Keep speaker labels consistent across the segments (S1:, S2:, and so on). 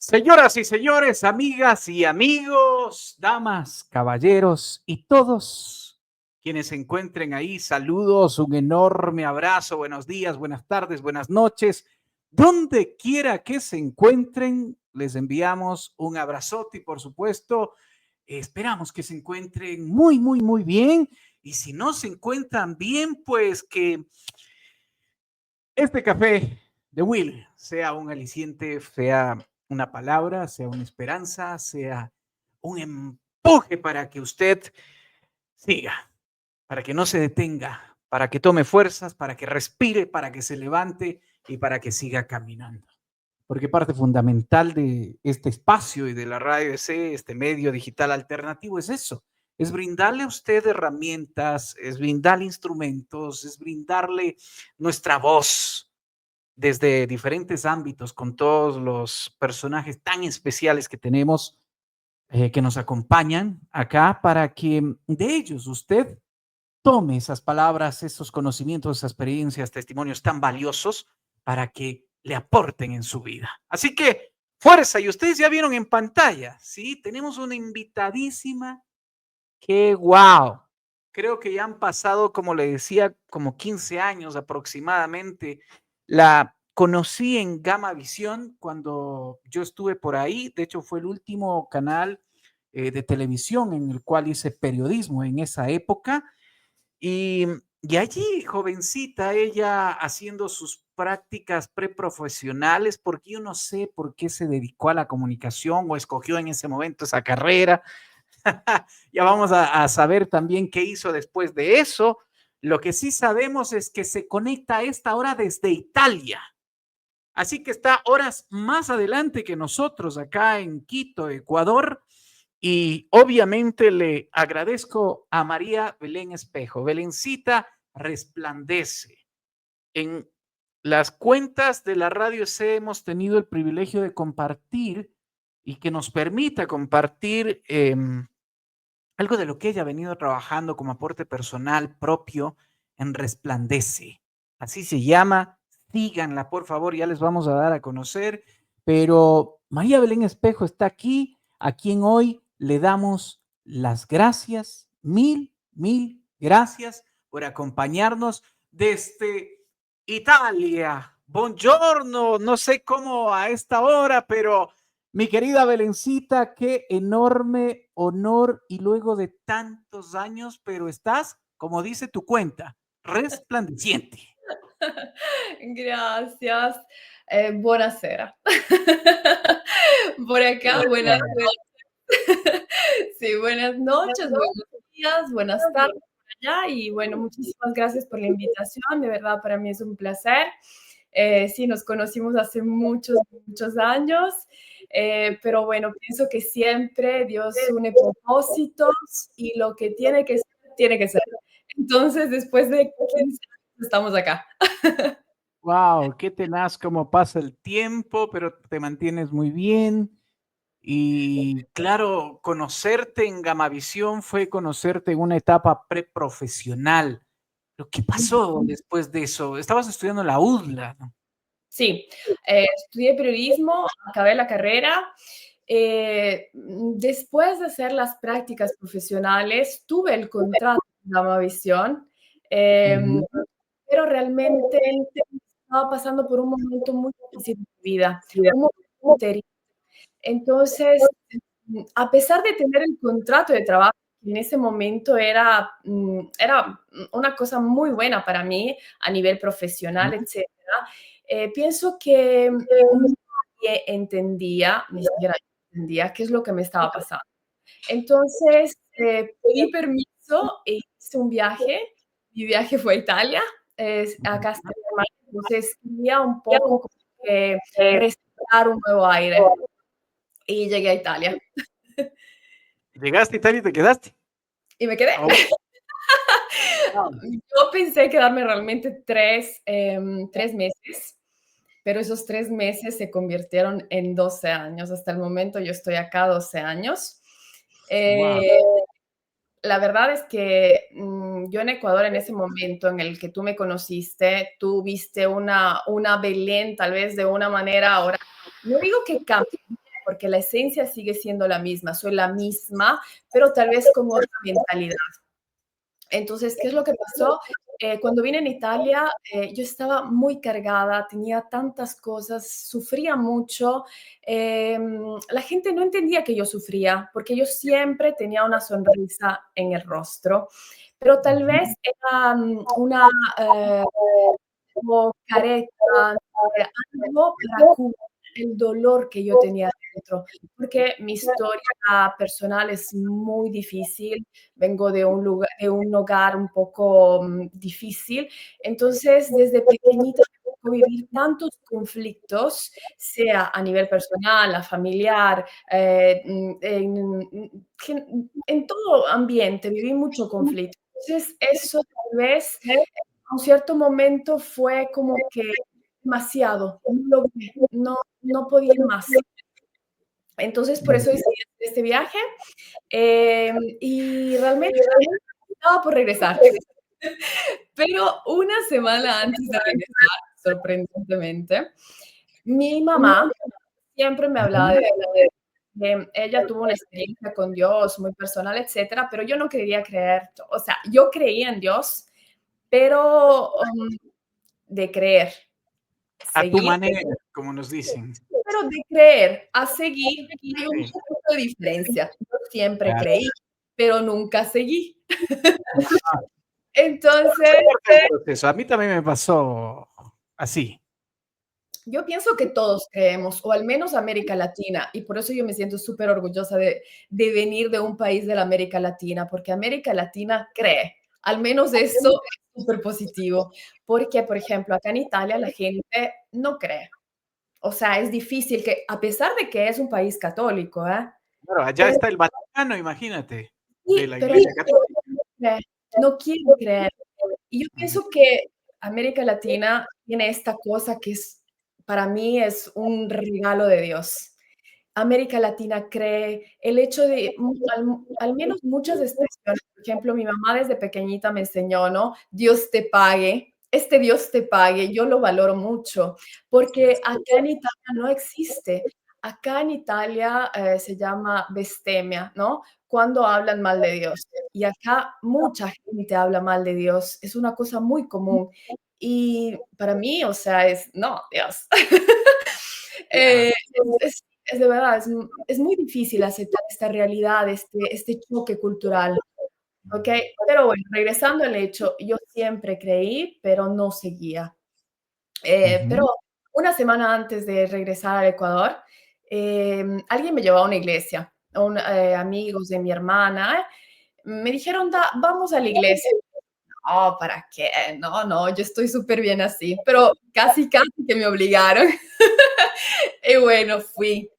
S1: Señoras y señores, amigas y amigos, damas, caballeros y todos quienes se encuentren ahí, saludos, un enorme abrazo, buenos días, buenas tardes, buenas noches. Donde quiera que se encuentren, les enviamos un abrazote y por supuesto, esperamos que se encuentren muy bien. Y si no se encuentran bien, pues que este café de Will sea un aliciente, sea una palabra, sea una esperanza, sea un empuje para que usted siga, para que no se detenga, para que tome fuerzas, para que respire, para que se levante y para que siga caminando. Porque parte fundamental de este espacio y de la radio EC, este medio digital alternativo, es eso, es brindarle a usted herramientas, es brindarle instrumentos, es brindarle nuestra voz, desde diferentes ámbitos, con todos los personajes tan especiales que tenemos, que nos acompañan acá, para que de ellos usted tome esas palabras, esos conocimientos, esas experiencias, testimonios tan valiosos para que le aporten en su vida. Así que fuerza, y ustedes ya vieron en pantalla, ¿sí? Tenemos una invitadísima que, wow, creo que ya han pasado, como le decía, como 15 años aproximadamente. La conocí en Gama Visión cuando yo estuve por ahí. De hecho, fue el último canal de televisión en el cual hice periodismo en esa época. Y, y allí, jovencita, ella haciendo sus prácticas preprofesionales, porque yo no sé por qué se dedicó a la comunicación o escogió en ese momento esa carrera. Ya vamos a saber también qué hizo después de eso. Lo que sí sabemos es que se conecta a esta hora desde Italia. Así que está horas más adelante que nosotros acá en Quito, Ecuador. Y obviamente le agradezco a María Belén Espejo. Belencita resplandece. En las cuentas de la radio C hemos tenido el privilegio de compartir y que nos permita compartir algo de lo que ella ha venido trabajando como aporte personal propio en Resplandece. Así se llama. Síganla, por favor, ya les vamos a dar a conocer. Pero María Belén Espejo está aquí, a quien hoy le damos las gracias, mil gracias por acompañarnos desde Italia. Buongiorno, no sé cómo a esta hora, pero mi querida Belencita, qué enorme honor y luego de tantos años, pero estás, como dice tu cuenta, resplandeciente.
S2: Gracias. Buonasera. Por acá, buenas noches. Sí, buenas noches, buenos días, buenas tardes por allá. Y bueno, muchísimas gracias por la invitación. De verdad, para mí es un placer. Sí, nos conocimos hace muchos años. Pero bueno, pienso que siempre Dios une propósitos y lo que tiene que ser, tiene que ser. Entonces, después de 15 años, estamos acá.
S1: Wow, qué tenaz cómo pasa el tiempo, pero te mantienes muy bien. Y claro, conocerte en Gamavisión fue conocerte en una etapa preprofesional. ¿Pero qué pasó después de eso? Estabas estudiando en la UDLA, ¿no?
S2: Sí, estudié periodismo, acabé la carrera. Después de hacer las prácticas profesionales, tuve el contrato de Gamavisión,
S1: Ujú.
S2: pero realmente estaba pasando por un momento muy difícil en mi vida, un momento interior. Entonces, a pesar de tener el contrato de trabajo, que en ese momento era una cosa muy buena para mí a nivel profesional, etcétera, pienso que nadie entendía, ni siquiera yo entendía qué es lo que me estaba pasando. Entonces, pedí permiso e hice un viaje. Mi viaje fue a Italia, acá está mi hermana, entonces quería un poco como que respirar un nuevo aire y llegué a Italia.
S1: Llegaste a Italia y te quedaste.
S2: Y me quedé.
S1: Oh, wow.
S2: Yo pensé quedarme realmente 3 meses, pero esos 3 meses se convirtieron en 12 años. Hasta el momento yo estoy acá 12 años.
S1: Wow.
S2: Eh, la verdad es que yo en Ecuador, en ese momento en el que tú me conociste, tú viste una Belén tal vez de una manera ahora. No digo que cambió, porque la esencia sigue siendo la misma, soy la misma, pero tal vez con otra mentalidad. Entonces, ¿qué es lo que pasó? Cuando vine en Italia, yo estaba muy cargada, tenía tantas cosas, sufría mucho. La gente no entendía que yo sufría, porque yo siempre tenía una sonrisa en el rostro, pero tal vez
S1: Ujú.
S2: era una eh, como careta, algo para cubrir el dolor que yo tenía dentro, porque mi historia personal es muy difícil, vengo de un hogar un poco, difícil, entonces desde pequeñita me tocó vivir tantos conflictos, sea a nivel personal, a familiar, en todo ambiente viví mucho conflicto. Entonces eso tal vez a un cierto momento fue como que demasiado, no logré, no podía más. Entonces, por eso decidí hacer este viaje, y realmente estaba por regresar. Pero una semana antes de regresar, sorprendentemente, mi mamá siempre me hablaba
S1: Ujú.
S2: de ella tuvo una experiencia con Dios muy personal, etcétera, pero yo no quería creer, o sea, yo creía en Dios, pero, de creer,
S1: A tu
S2: seguir,
S1: manera, como nos dicen.
S2: pero de creer a seguir hay un
S1: Sí,
S2: punto de diferencia. Yo siempre
S1: claro.
S2: creí, pero nunca seguí.
S1: Ah,
S2: Entonces,
S1: es parte del proceso. A mí también me pasó así.
S2: yo pienso que todos creemos, o al menos América Latina, y por eso yo me siento súper orgullosa de venir de un país de la América Latina, porque América Latina cree. Al menos eso es súper positivo, porque, por ejemplo, acá en Italia la gente no cree. O sea, es difícil que, a pesar de que es un país católico,
S1: Claro, allá
S2: pero
S1: está el Vaticano, imagínate, de
S2: sí,
S1: la
S2: pero hay
S1: Iglesia
S2: gente
S1: Católica.
S2: que no cree, no quiere creer. Y yo
S1: Ujú.
S2: pienso que América Latina tiene esta cosa que es, para mí, es un regalo de Dios. América Latina cree, el hecho de, al menos muchas expresiones, por ejemplo, mi mamá desde pequeñita me enseñó, ¿no? Dios te pague, este Dios te pague, yo lo valoro mucho,
S1: Sí,
S2: porque
S1: así
S2: acá
S1: es.
S2: en Italia no existe. Acá en Italia se llama bestemia, ¿no? Cuando hablan mal de Dios. Y acá mucha gente habla mal de Dios, es una cosa muy común. Y para mí, o sea, es, no, Dios.
S1: Claro.
S2: Eh, es de verdad, es muy difícil aceptar esta realidad, este choque cultural, ¿ok? Pero bueno, regresando al hecho, yo siempre creí, pero no seguía.
S1: Ujú.
S2: Pero una semana antes de regresar al Ecuador, alguien me llevó a una iglesia, amigos de mi hermana, me dijeron, vamos a la iglesia. No, ¿para qué? No, no, yo estoy súper bien así, pero casi, casi que me obligaron. Y bueno, fui.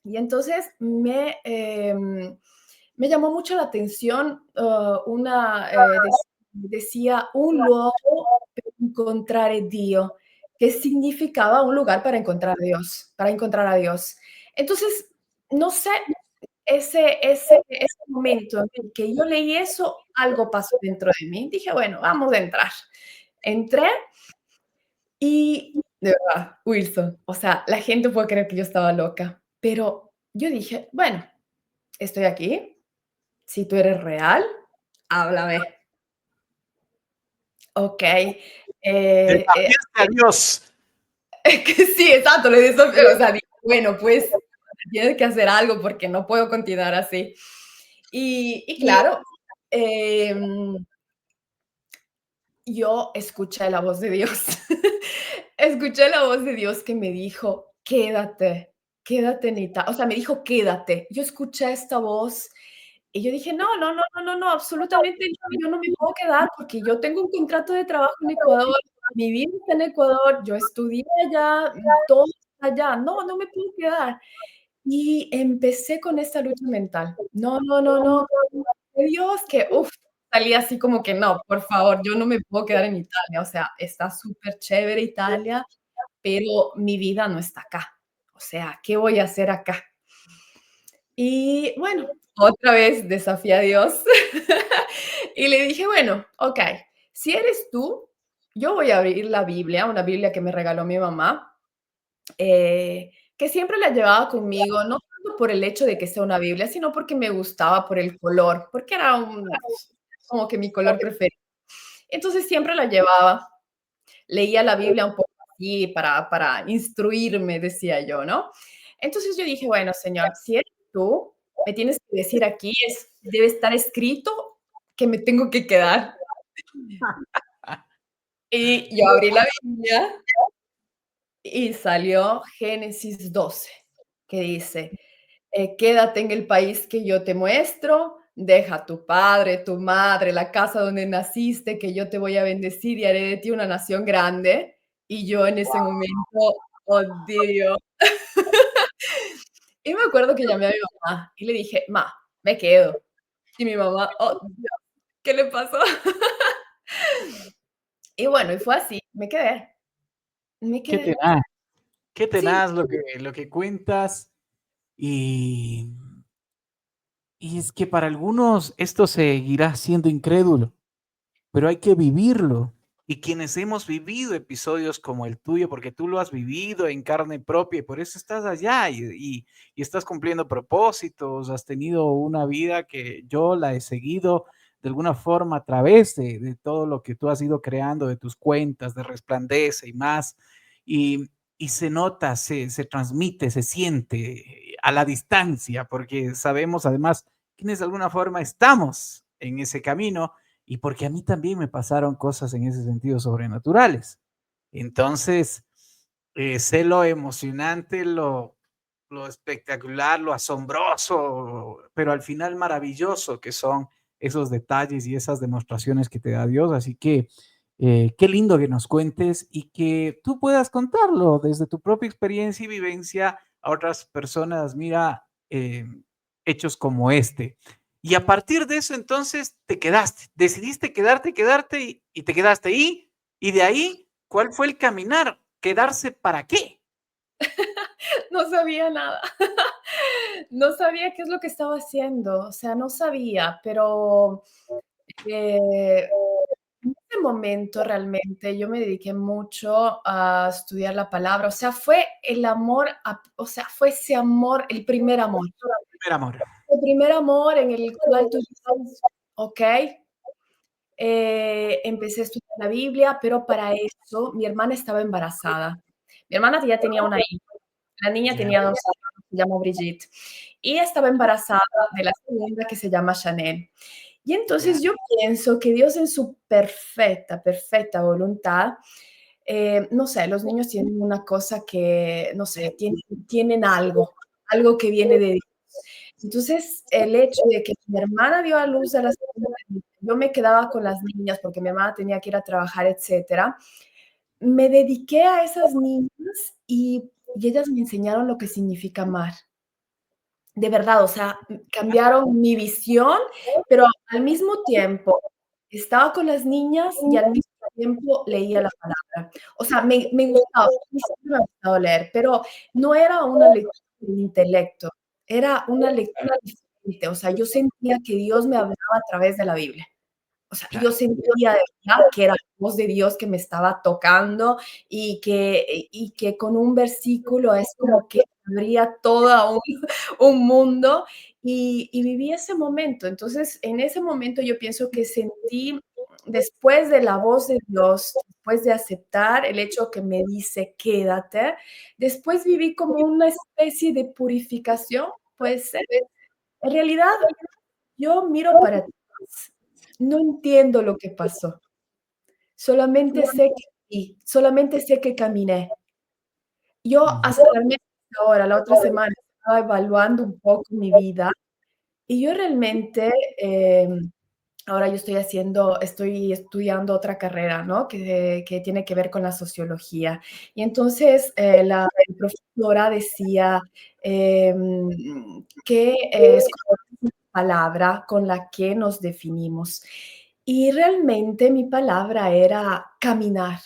S2: Y entonces me llamó mucho la atención, decía un luogo per incontrare Dio, que significaba un lugar para encontrar a Dios, para encontrar a Dios. Entonces, no sé, ese momento en el que yo leí eso, algo pasó dentro de mí. Dije, bueno, vamos a entrar. Entré y de verdad, Wilson, o sea, la gente puede creer que yo estaba loca, pero yo dije, bueno, estoy aquí, si tú eres real, háblame. Okey,
S1: Desafiaste a Dios.
S2: que sí, exacto, le desafié, o sea, dije: "Bueno, pues, tienes que hacer algo porque no puedo continuar así". Y claro, em, yo escuché la voz de Dios. Escuché la voz de Dios que me dijo: "Quédate, quédate en Ita", o sea, me dijo: "Quédate". Yo escuché esta voz y yo dije: "No, no, no, no, no, no, absolutamente no, yo no me puedo quedar porque yo tengo un contrato de trabajo en Ecuador, mi vida está en Ecuador, yo estudié allá, todo está allá, no, no me puedo quedar". Y empecé con esta lucha mental. No, no, no, no, de Dios, que, salí así como que no, por favor, yo no me puedo quedar en Italia, o sea, está súper chévere Italia, pero mi vida no está acá. O sea, ¿qué voy a hacer acá? Y bueno, otra vez desafié a Dios y le dije, bueno, okey, si eres tú, yo voy a abrir la Biblia, una Biblia que me regaló mi mamá, que siempre la llevaba conmigo, no tanto por el hecho de que sea una Biblia, sino porque me gustaba por el color, porque era como que mi color preferido. Entonces siempre la llevaba, leía la Biblia un poco así para instruirme, decía yo, ¿no? Entonces yo dije, bueno, Señor, si eres tú, me tienes que decir aquí, debe estar escrito que me tengo que quedar. Y yo abrí la Biblia y salió Génesis 12, que dice, quédate en el país que yo te muestro, deja a tu padre, tu madre, la casa donde naciste, que yo te voy a bendecir y haré de ti una nación grande. Y yo en ese momento, oh Dios. Y me acuerdo que llamé a mi mamá y le dije, ma, me quedo. Y mi mamá, oh Dios, ¿qué le pasó? Y bueno, y fue así, me
S1: Qué
S2: quedé.
S1: tenaz, qué
S2: Sí,
S1: tenaz lo que cuentas. Y, y es que para algunos esto seguirá siendo incrédulo, pero hay que vivirlo. Y quienes hemos vivido episodios como el tuyo, porque tú lo has vivido en carne propia y por eso estás allá y estás cumpliendo propósitos, has tenido una vida que yo la he seguido de alguna forma a través de todo lo que tú has ido creando, de tus cuentas, de Resplandece y más. Y se nota, se transmite, se siente a la distancia, porque sabemos además quienes de alguna forma estamos en ese camino y porque a mí también me pasaron cosas en ese sentido sobrenaturales. Entonces, sé lo emocionante, lo espectacular, lo asombroso, pero al final maravilloso que son esos detalles y esas demostraciones que te da Dios. Así que qué lindo que nos cuentes y que tú puedas contarlo desde tu propia experiencia y vivencia a otras personas. Mira, hechos como este. Y a partir de eso, entonces, te quedaste, decidiste quedarte y te quedaste ahí. Y de ahí, ¿cuál fue el caminar? ¿Quedarse para qué?
S2: no sabía nada. No sabía qué es lo que estaba haciendo, o sea, no sabía, pero, eh, en ese momento realmente yo me dediqué mucho a estudiar la palabra, o sea, fue el amor, o sea, fue ese amor,
S1: Primer amor.
S2: el primer amor en el cual tú dices, okey, empecé a estudiar la Biblia, pero para eso mi hermana estaba embarazada. Mi hermana ya tenía una hija, la niña
S1: Ya,
S2: tenía 2 años, se llama Brigitte, y estaba embarazada de la segunda que se llama Chanel. Y
S1: ya,
S2: entonces yo pienso que Dios en su perfecta voluntad, no sé, los niños tienen una cosa que, no sé, tienen algo que viene de Dios. Entonces, el hecho de que mi hermana dio a luz a la segunda, yo me quedaba con las niñas porque mi hermana tenía que ir a trabajar, etcétera. Me dediqué a esas niñas y ellas me enseñaron lo que significa amar. De verdad, o sea, cambiaron mi visión, pero al mismo tiempo estaba con las niñas y al mismo tiempo leía la palabra. O sea, me gustaba, a mí siempre me ha gustado leer, pero no era una lectura del intelecto, era una lectura diferente. O sea, yo sentía que Dios me hablaba a través de la Biblia. O sea, yo
S1: claro.
S2: sentía de verdad que era la voz de Dios que me estaba tocando y que con un versículo es como que abría todo un mundo y viví ese momento. Entonces, en ese momento yo pienso que sentí, después de la voz de Dios, después de aceptar el hecho que me dice: "Quédate", después viví como una especie de purificación, puede ser. En realidad, yo miro para atrás, no entiendo lo que pasó, solamente sé que vi, solamente sé que caminé. Yo
S1: Ujú.
S2: hasta realmente ahora, la otra semana, estaba evaluando un poco mi vida y yo realmente, ahora yo estoy estudiando otra carrera, ¿no? Que tiene que ver con la sociología. Y entonces, la profesora decía, que es palabra con la que nos definimos. Y realmente mi palabra era caminar.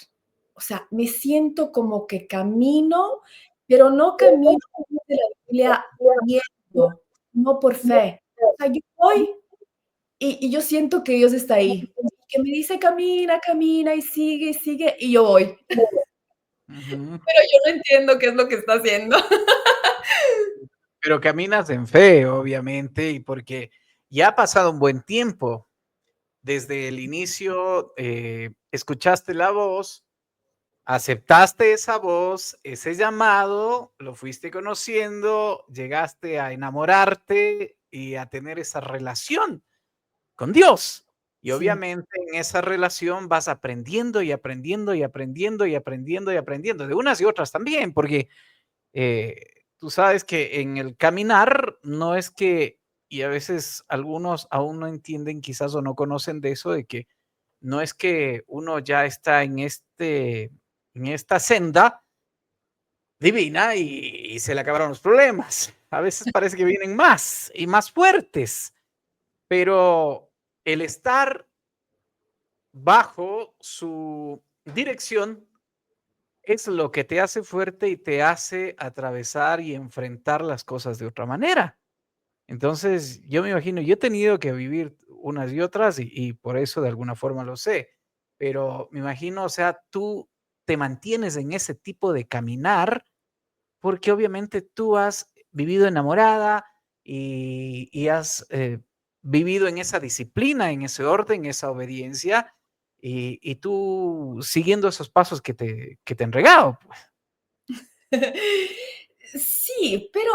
S2: O sea, me siento como que camino, pero no camino de la Biblia viendo, no por fe. O sea, yo voy y yo siento que Dios está ahí, que me dice: "Camina, camina", y sigue, y yo voy.
S1: Ujú.
S2: pero yo no entiendo qué es lo que está haciendo.
S1: Pero caminas en fe, obviamente, y porque ya ha pasado un buen tiempo. Desde el inicio, escuchaste la voz, aceptaste esa voz, ese llamado, lo fuiste conociendo, llegaste a enamorarte y a tener esa relación con Dios. Y
S2: Sí,
S1: obviamente en esa relación vas aprendiendo y aprendiendo y aprendiendo y aprendiendo y aprendiendo, de unas y otras también, porque tú sabes que en el caminar no es que, y a veces algunos aún no entienden quizás o no conocen de eso, de que no es que uno ya está en esta senda divina y se le acabaron los problemas. A veces parece que vienen más y más fuertes, pero el estar bajo su dirección es lo que te hace fuerte y te hace atravesar y enfrentar las cosas de otra manera. Entonces, yo me imagino, yo he tenido que vivir unas y otras y por eso de alguna forma lo sé, pero me imagino, o sea, tú te mantienes en ese tipo de caminar porque obviamente tú has vivido enamorada y has vivido en esa disciplina, en ese orden, esa obediencia y tú siguiendo esos pasos que te han regado. Pues.
S2: sí, pero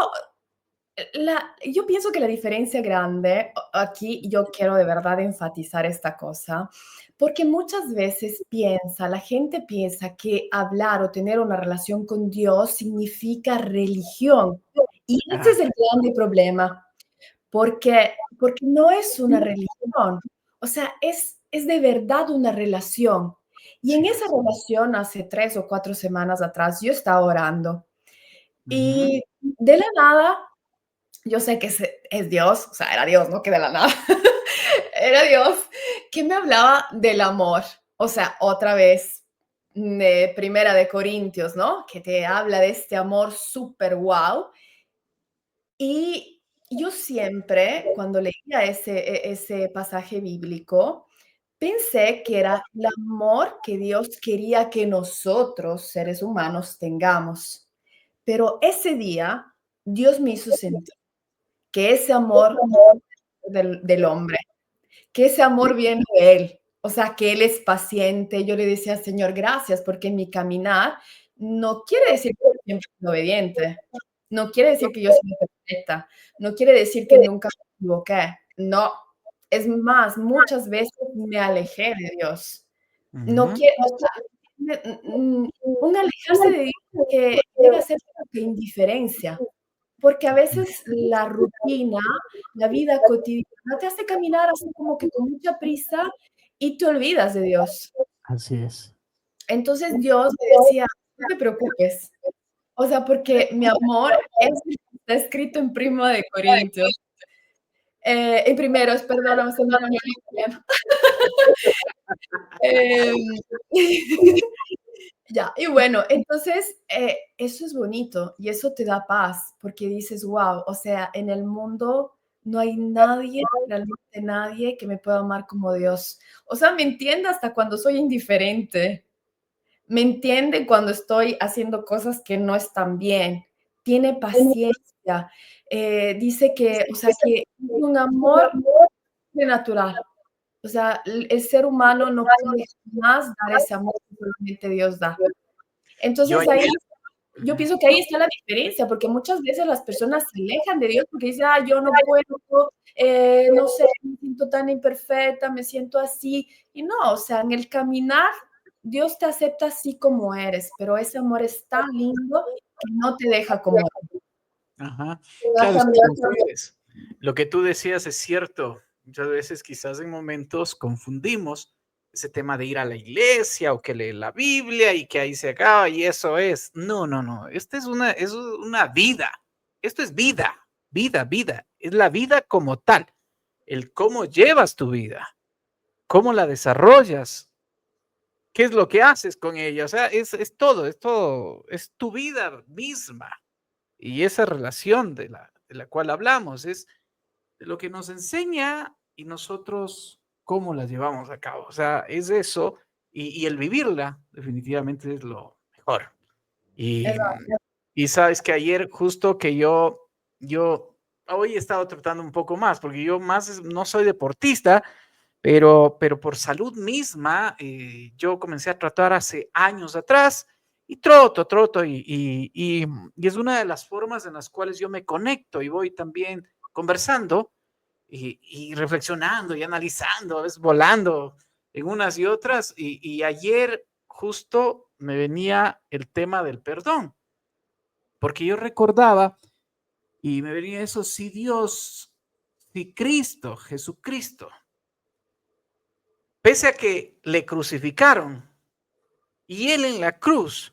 S2: yo pienso que la diferencia grande, aquí yo quiero de verdad enfatizar esta cosa, porque muchas veces la gente piensa que hablar o tener una relación con Dios significa religión. Y ese
S1: Ah,
S2: es el grande problema, porque no es una religión, o sea, es de verdad una relación. Y en
S1: sí.
S2: esa relación, hace 3 o 4 semanas atrás, yo estaba orando
S1: Ujú,
S2: y de la nada yo sé que es Dios, o sea, era Dios, no que de la nada. Era Dios que me hablaba del amor. O sea, otra vez, de Primera de Corintios, ¿no? Que te habla de este amor súper guau. Y yo siempre, cuando leía ese pasaje bíblico, pensé que era el amor que Dios quería que nosotros, seres humanos, tengamos. Pero ese día, Dios me hizo sentir que ese amor del hombre, que ese amor viene de Él, o sea, que Él es paciente. Yo le decía: "Señor, gracias", porque en mi caminar no quiere decir que yo siempre soy obediente, no quiere decir que yo soy perfecta, no quiere decir que nunca me equivoqué, no. Es más, muchas veces me alejé de Dios. No
S1: ujú.
S2: quiero, o sea, un alejarse de Dios que llega a ser como que indiferencia. Porque a veces la rutina, la vida cotidiana te hace caminar así como que con mucha prisa y te olvidas de Dios.
S1: Así es.
S2: Entonces Dios me decía: "No te preocupes". O sea, porque mi amor es el que está escrito en Prima de Corintios, en Primeros, perdóname, se me olvidó el italiano. Em, ya, y bueno, entonces, eso es bonito y eso te da paz, porque dices: "Guau, o sea, en el mundo no hay nadie, realmente nadie que me pueda amar como Dios". O sea, me entiende hasta cuando soy indiferente, me entiende cuando estoy haciendo cosas que no están bien, tiene paciencia, dice que, o sea, que es un amor sobrenatural. O sea, el ser humano no puede jamás dar ese amor que solamente Dios da.
S1: Yo
S2: Entonces, ahí
S1: ayer,
S2: yo pienso que ahí está la diferencia, porque muchas veces las personas se alejan de Dios porque dicen: "Ay, yo no puedo, no sé, me siento tan imperfecta, me siento así". Y no, o sea, en el caminar, Dios te acepta así como eres, pero ese amor es tan lindo que no te deja como eres,
S1: ajá,
S2: te va a
S1: claro, es
S2: cambiar
S1: como tú dices. Lo que tú decías es cierto. Muchas veces, quizás en momentos confundimos ese tema de ir a la iglesia o que lee la Biblia y que ahí se acaba y eso es. No, no, no. Esta es una vida. Esto es vida, vida, vida. Es la vida como tal. El cómo llevas tu vida, cómo la desarrollas, qué es lo que haces con ella. O sea, es todo, es tu vida misma. Y esa relación de la cual hablamos es de lo que nos enseña y nosotros cómo la llevamos a cabo. O sea, es eso y el vivirla definitivamente es lo mejor. Y,
S2: Esatto.
S1: y sabes que ayer justo que yo hoy he estado tratando un poco más, porque yo más no soy deportista, pero por salud misma, yo comencé a tratar hace años atrás y troto y es una de las formas en las cuales yo me conecto y voy también conversando y reflexionando y analizando, a veces volando en unas y otras. Y ayer justo me venía el tema del perdón, porque yo recordaba y me venía eso, si Dios, si Cristo, Jesucristo, pese a que le crucificaron y él en la cruz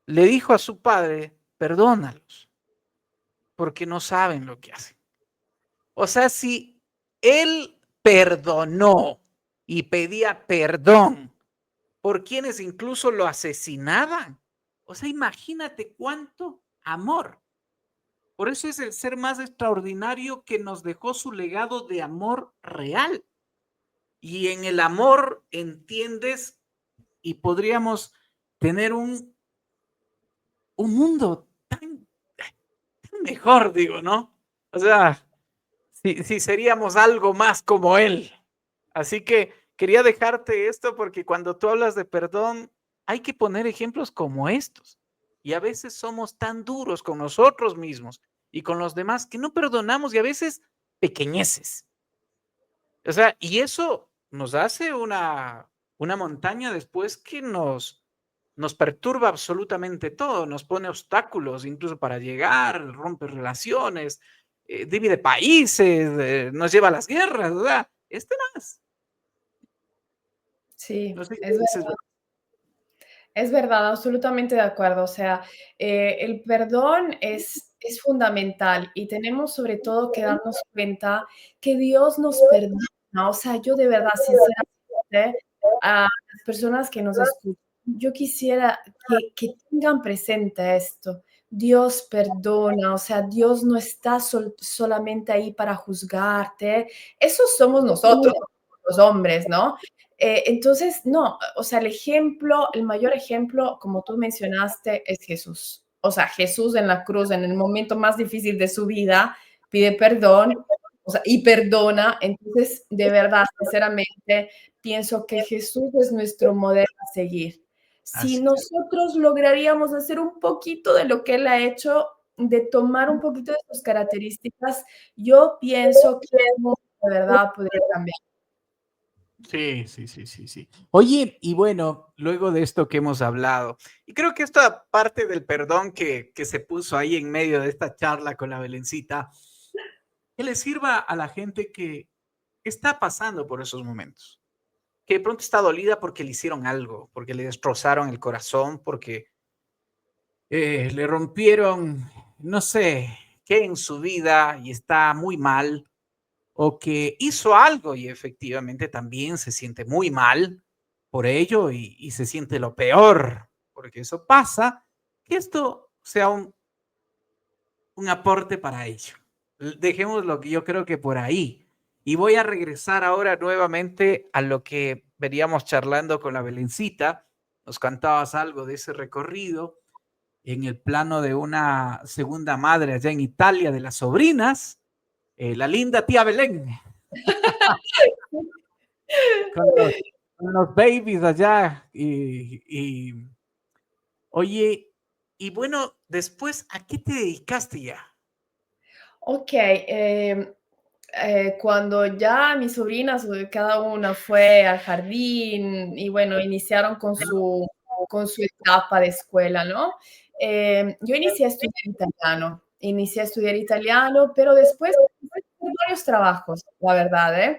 S1: le dijo a su padre, perdónalos, porque no saben lo que hacen. O sea, si él perdonó y pedía perdón por quienes incluso lo asesinaban, o sea, imagínate cuánto amor. Por eso es el ser más extraordinario que nos dejó su legado de amor real. Y en el amor entiendes y podríamos tener un mundo tan mejor, digo, ¿no? O sea, si seríamos algo más como él. Así que quería dejarte esto porque cuando tú hablas de perdón, hay que poner ejemplos como estos. Y a veces somos tan duros con nosotros mismos y con los demás que no perdonamos y a veces pequeñeces. O sea, y eso nos hace una montaña después que nos perturba absolutamente todo, nos pone obstáculos incluso para llegar, rompe relaciones, divide países, nos lleva a las guerras, o sea, es tenaz.
S2: Sì,
S1: No sé
S2: es
S1: qué dices.
S2: verdad. Es verdad, absolutamente de acuerdo. O sea, el perdón es fundamental y tenemos sobre todo que darnos cuenta que Dios nos perdona. O sea, yo de verdad, sinceramente, a las personas que nos escuchan, yo quisiera que tengan presente esto. Dios perdona, o sea, Dios no está solamente ahí para juzgarte. Eso somos nosotros, los hombres, ¿no? Entonces, no, o sea, el mayor ejemplo, como tú mencionaste, es Jesús. O sea, Jesús en la cruz, en el momento más difícil de su vida, pide perdón, o sea, y perdona. Entonces, de verdad, sinceramente, pienso que Jesús es nuestro modelo a seguir. Si
S1: Así es.
S2: nosotros lograríamos hacer un poquito de lo que Él ha hecho, de tomar un poquito de sus características, yo pienso que el mundo de verdad podría cambiar.
S1: Sí, sí, sí, sí, sí. Oye, y bueno, luego de esto que hemos hablado, y creo que esta parte del perdón que se puso ahí en medio de esta charla con la Belencita, que le sirva a la gente que está pasando por esos momentos, que de pronto está dolida porque le hicieron algo, porque le destrozaron el corazón, porque le rompieron, no sé, qué en su vida y está muy mal, o que hizo algo y efectivamente también se siente muy mal por ello y se siente lo peor, porque eso pasa, que esto sea un aporte para ello. Dejémoslo que yo creo que por ahí. Y voy a regresar ahora nuevamente a lo que veníamos charlando con la Belencita. Nos cantabas algo de ese recorrido en el plano de una segunda madre allá en Italia de las sobrinas, la linda tía Belén, con los, con los babies allá. Oye, y bueno, después, ¿a qué te dedicaste ya?
S2: Okay, cuando ya mis sobrinas, cada una fue al jardín y bueno, iniciaron con su etapa de escuela, ¿no? Yo inicié a estudiar italiano, pero después empecé a hacer varios trabajos, la verdad, ¿eh?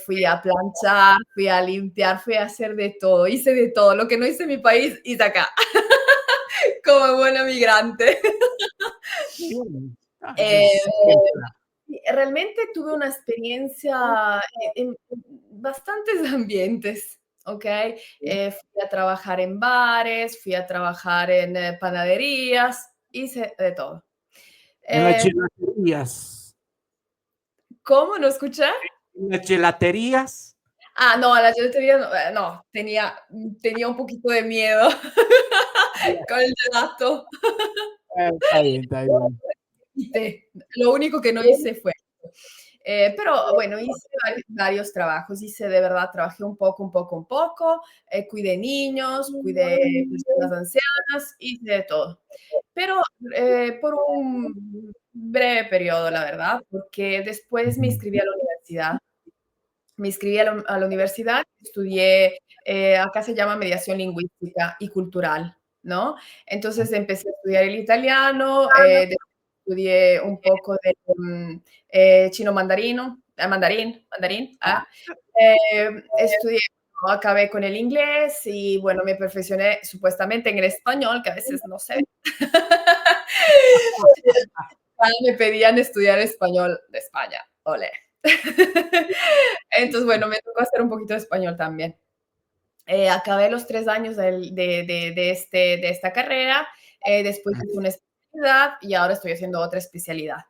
S2: Fui a planchar, fui a limpiar, fui a hacer de todo, hice de todo, lo que no hice en mi país, hice acá, como buena migrante.
S1: Bien. Ah, eso
S2: Eh,
S1: es ejemplar.
S2: Sí, realmente tuve una experiencia en bastantes ambientes, ¿ok? Fui a trabajar en bares, fui a trabajar en panaderías, hice de todo.
S1: En las
S2: Eh,
S1: gelaterías.
S2: ¿Cómo? ¿No escuché?
S1: En las gelaterías.
S2: No, a la gelatería no, no, tenía un poquito de miedo con el gelato.
S1: Está bien, está bien.
S2: Quité. Lo único que no hice fue pero bueno, hice varios trabajos, hice de verdad, trabajé un poco, un poco, un poco, cuidé niños, cuidé personas ancianas, hice de todo. Pero por un breve periodo, la verdad, porque después me
S1: Ujú.
S2: inscribí a la universidad. Me inscribí a la universidad, estudié, acá se llama mediación lingüística y cultural, ¿no? Entonces empecé a estudiar el italiano, estudié un poco de chino mandarino, mandarín, estudié, ¿no? Acabé con el inglés y bueno, me perfeccioné supuestamente en el español, que a veces no sé. Me pedían estudiar español de España, ole. Entonces, bueno, me tocó hacer un poquito de español también. Acabé los 3 años de esta carrera, después hice una especialidad y ahora estoy haciendo otra especialidad.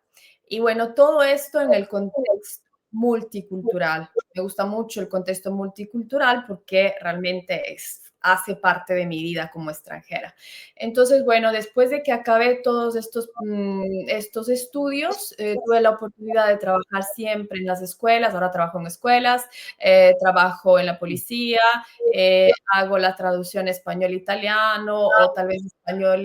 S2: Y bueno, todo esto en el contexto multicultural. Me gusta mucho el contexto multicultural porque realmente hace parte de mi vida como extranjera. Entonces, bueno, después de que acabé todos estos estudios, tuve la oportunidad de trabajar siempre en las escuelas, ahora trabajo en escuelas, trabajo en la policía, hago la traducción español-italiano o tal vez español,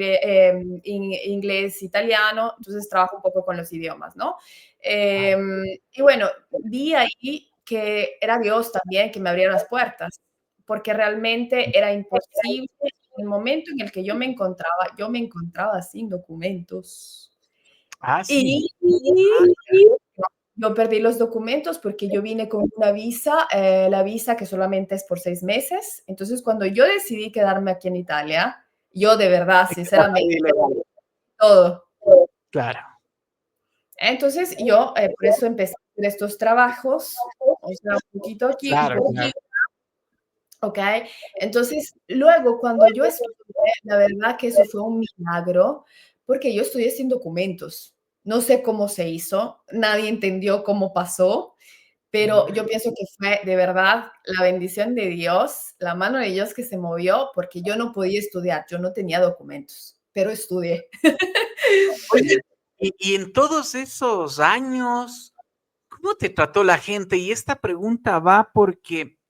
S2: inglés-italiano, entonces trabajo un poco con los idiomas, ¿no? Y bueno, vi ahí que era Dios también que me abriera las puertas, porque realmente era imposible en el momento en el que yo me encontraba sin documentos.
S1: Ah, sí.
S2: Y
S1: Ah,
S2: yo perdí los documentos porque yo vine con una visa, la visa que solamente es por 6 meses. Entonces, cuando yo decidí quedarme aquí en Italia, yo de verdad,
S1: te quedaste
S2: sinceramente,
S1: ilegal.
S2: todo.
S1: Claro.
S2: Entonces, yo, por eso empecé a hacer estos trabajos, o sea, un poquito aquí, un
S1: Claro,
S2: poquito,
S1: claro.
S2: ¿ok? Entonces, luego, cuando yo estudié, la verdad que eso fue un milagro, porque yo estudié sin documentos. No sé cómo se hizo, nadie entendió cómo pasó, pero yo pienso que fue de verdad la bendición de Dios, la mano de Dios que se movió, porque yo no podía estudiar, yo no tenía documentos, pero estudié.
S1: Oye, y en todos esos años, ¿cómo te trató la gente? Y esta pregunta va porque,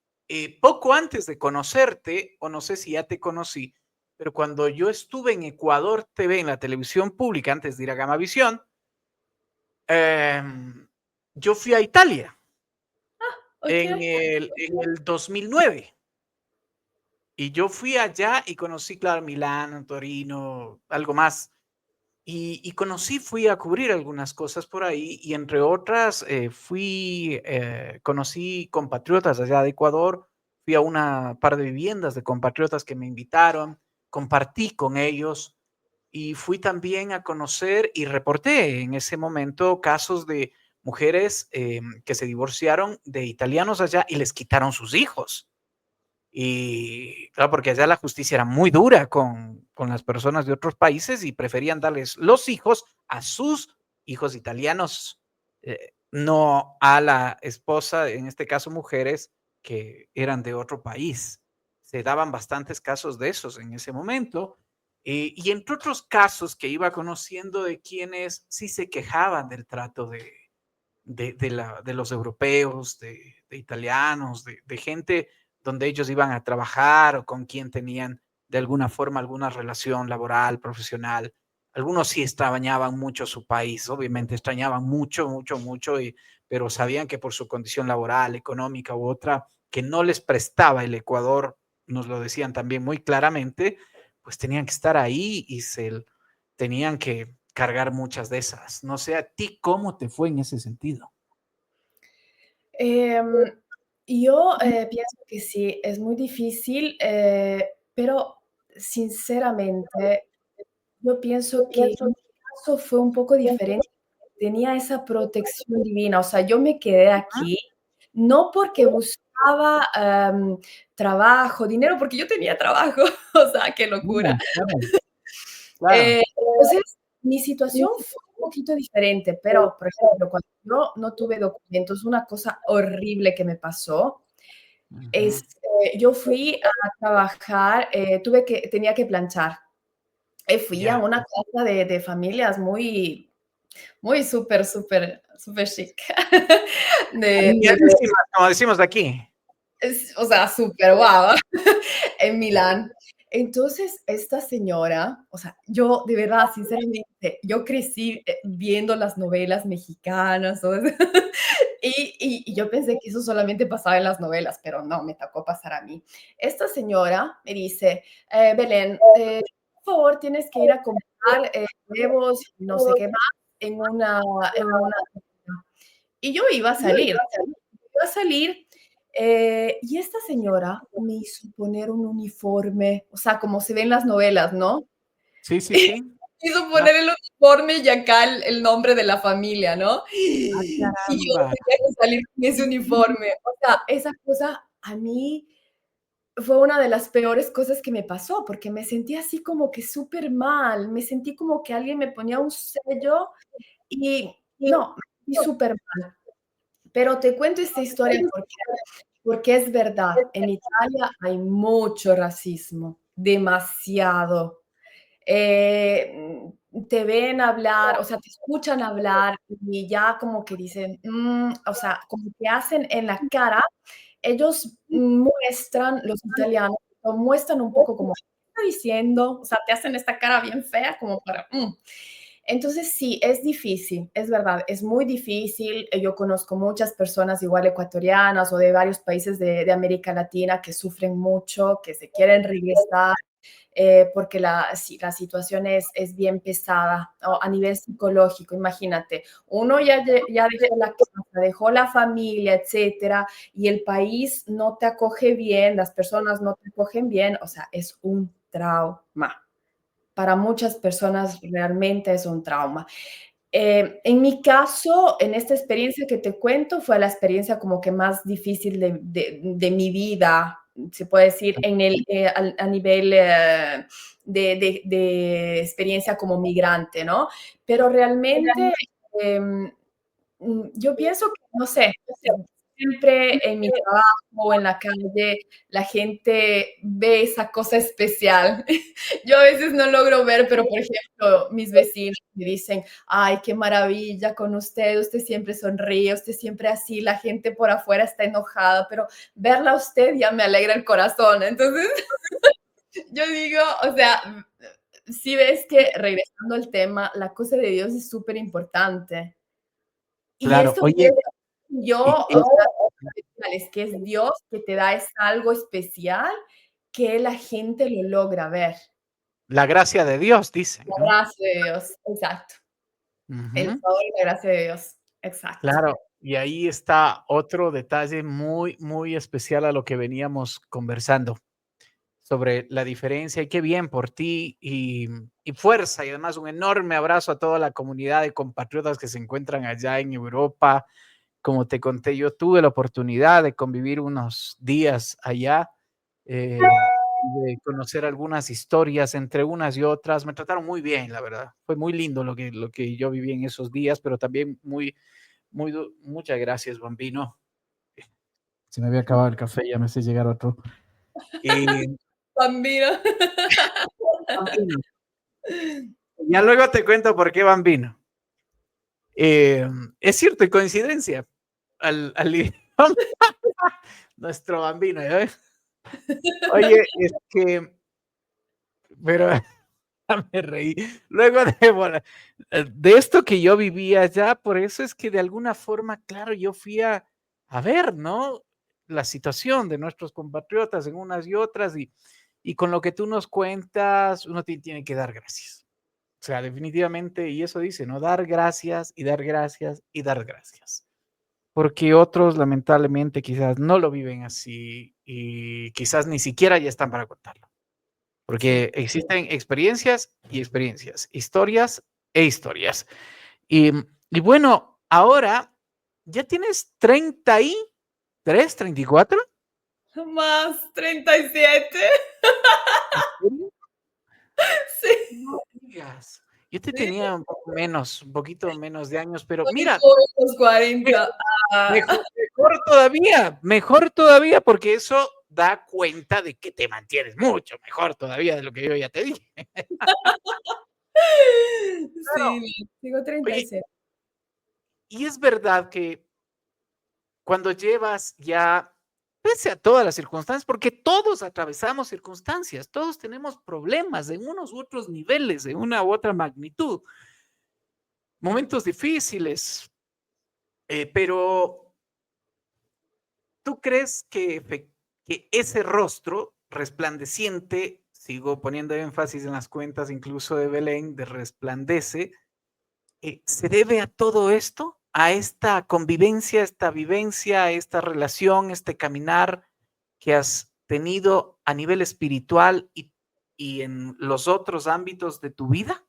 S1: poco antes de conocerte, o no sé si ya te conocí, pero cuando yo estuve en Ecuador TV, en la televisión pública, antes de ir a Gamavisión, em, yo fui a Italia en
S2: Okey.
S1: el 2009. Y yo fui allá y conocí, claro, Milán, Torino, algo más. Y conocí, fui a cubrir algunas cosas por ahí y entre otras conocí compatriotas allá de Ecuador, fui a una par de viviendas de compatriotas que me invitaron, compartí con ellos y fui también a conocer y reporté en ese momento casos de mujeres que se divorciaron de italianos allá y les quitaron sus hijos. Y claro, porque allá la justicia era muy dura con las personas de otros países y preferían darles los hijos a sus hijos italianos, no a la esposa, en este caso mujeres que eran de otro país. Se daban bastantes casos de esos en ese momento. Y entre otros casos que iba conociendo de quienes sí se quejaban del trato de los europeos, de italianos, de gente donde ellos iban a trabajar o con quien tenían de alguna forma alguna relación laboral, profesional. Algunos sí extrañaban mucho su país, obviamente extrañaban mucho, mucho, mucho, pero sabían que por su condición laboral, económica u otra, que no les prestaba el Ecuador, nos lo decían también muy claramente, pues tenían que estar ahí y tenían que cargar muchas de esas. No sé a ti cómo te fue en ese sentido.
S2: Em, yo, pienso que sí, es muy difícil, pero sinceramente yo pienso que en mi caso fue un poco diferente. Tenía esa protección divina, o sea, yo me quedé
S1: Ah,
S2: aquí, no porque buscaba, trabajo, dinero, porque yo tenía trabajo, o sea, qué locura.
S1: claro, claro, claro.
S2: Entonces, mi situación fue un poquito diferente, pero, por ejemplo, cuando yo no tuve documentos, una cosa horrible que me pasó
S1: Ujú.
S2: Yo fui a trabajar, tenía que planchar. Fui a
S1: Ya.
S2: una casa de familias muy, muy súper, súper, súper chic. De
S1: Carísimas, como decimos aquí.
S2: o sea, súper guau, en Milán. Entonces, esta señora, o sea, yo de verdad, sinceramente, yo crecí viendo las novelas mexicanas, todo eso, y yo pensé que eso solamente pasaba en las novelas, pero no, me tocó pasar a mí. Esta señora me dice, Belén, por favor, tienes que ir a comprar huevos, no sé qué más, en una. Y yo iba a salir, y esta señora me hizo poner un uniforme, o sea, como se ve en las novelas, ¿no?
S1: Sí, sí, sí.
S2: Me hizo
S1: Ah,
S2: poner el uniforme y acá el nombre de la familia, ¿no?
S1: ah,
S2: Y yo
S1: caramba.
S2: tenía que salir con ese uniforme. O sea, esa cosa a mí fue una de las peores cosas que me pasó, porque me sentí así como que súper mal, me sentí como que alguien me ponía un sello y no, me sentí súper mal. Pero te cuento esta historia porque es verdad, en Italia hay mucho racismo, demasiado. Te ven hablar, o sea, te escuchan hablar y ya como que dicen, o sea, como que hacen en la cara, ellos muestran, los italianos, lo muestran un poco como, ¿qué está diciendo? O sea, te hacen esta cara bien fea como para. Entonces, sí, es difícil, es verdad, es muy difícil. Yo conozco muchas personas igual ecuatorianas o de varios países de América Latina que sufren mucho, que se quieren regresar, porque sí, la situación es bien pesada, ¿no? A nivel psicológico. Imagínate, uno ya dejó la casa, dejó la familia, etcétera, y el país no te acoge bien, las personas no te acogen bien, o sea, es un trauma. Para muchas personas realmente es un trauma. En mi caso, en esta experiencia que te cuento, fue la experiencia como que más difícil de mi vida, se puede decir, a nivel de experiencia como migrante, ¿no? Pero realmente, em, yo pienso que, no sé, siempre en mi trabajo o en la calle, la gente ve esa cosa especial. Yo a veces no logro ver, pero por ejemplo, mis vecinos me dicen, ay, qué maravilla con usted siempre sonríe, usted siempre así, la gente por afuera está enojada, pero verla a usted ya me alegra el corazón. Entonces, yo digo, o sea, si ves que regresando al tema, la cosa de Dios es súper importante. Y
S1: Claro.
S2: esto que
S1: Oye,
S2: yo,
S1: y,
S2: o sea, es que es Dios que te da es algo especial que la gente lo logra ver.
S1: la gracia de Dios, dicen,
S2: La
S1: ¿no?
S2: gracia de Dios, exacto. El
S1: Ujú.
S2: favor y la gracia de Dios, exacto.
S1: Claro, y ahí está otro detalle muy, muy especial a lo que veníamos conversando sobre la diferencia y qué bien por ti y fuerza y además un enorme abrazo a toda la comunidad de compatriotas que se encuentran allá en Europa. Como te conté, yo tuve la oportunidad de convivir unos días allá, de conocer algunas historias entre unas y otras. Me trataron muy bien, la verdad. Fue muy lindo lo que yo viví en esos días, pero también muchas gracias, Bambino. Se me había acabado el café, ya me hace llegar otro. Eh,
S2: Bambino.
S1: Bambino. Ya luego te cuento por qué Bambino. Eh, es cierto, y coincidencia. Al idioma, nuestro Bambino, ¿ya ves? Oye, es que, pero me reí. Luego de esto que yo vivía allá, por eso es que de alguna forma, claro, yo fui a ver, ¿no? La situación de nuestros compatriotas en unas y otras, y con lo que tú nos cuentas, uno tiene que dar gracias. O sea, definitivamente, y eso dice, ¿no? Dar gracias y dar gracias y dar gracias. Porque otros, lamentablemente, quizás no lo viven así y quizás ni siquiera ya están para contarlo.
S2: Sí.
S1: Porque existen experiencias y experiencias, historias e historias. Y, y bueno, ahora ya tienes 33, 34.
S2: Más 37.
S1: ¿En serio?
S2: Sí,
S1: No digas. Yo te
S2: sí.
S1: tenía un poco menos, un poquito menos de años, pero
S2: Muy
S1: mira,
S2: joven, los
S1: mejor,
S2: 40.
S1: mejor,
S2: Ah,
S1: mejor todavía, porque eso da cuenta de que te mantienes mucho mejor todavía de lo que yo ya te dije. Claro.
S2: Sí, tengo
S1: Oye,
S2: 36.
S1: y es verdad que cuando llevas ya, pese a todas las circunstancias, porque todos atravesamos circunstancias, todos tenemos problemas en unos u otros niveles, de una u otra magnitud, momentos difíciles, pero ¿tú crees que ese rostro resplandeciente, sigo poniendo énfasis en las cuentas incluso de Belén, de resplandece, se debe a todo esto, a esta convivencia, esta vivencia, esta relación, este caminar que has tenido a nivel espiritual y en los otros ámbitos de tu vida?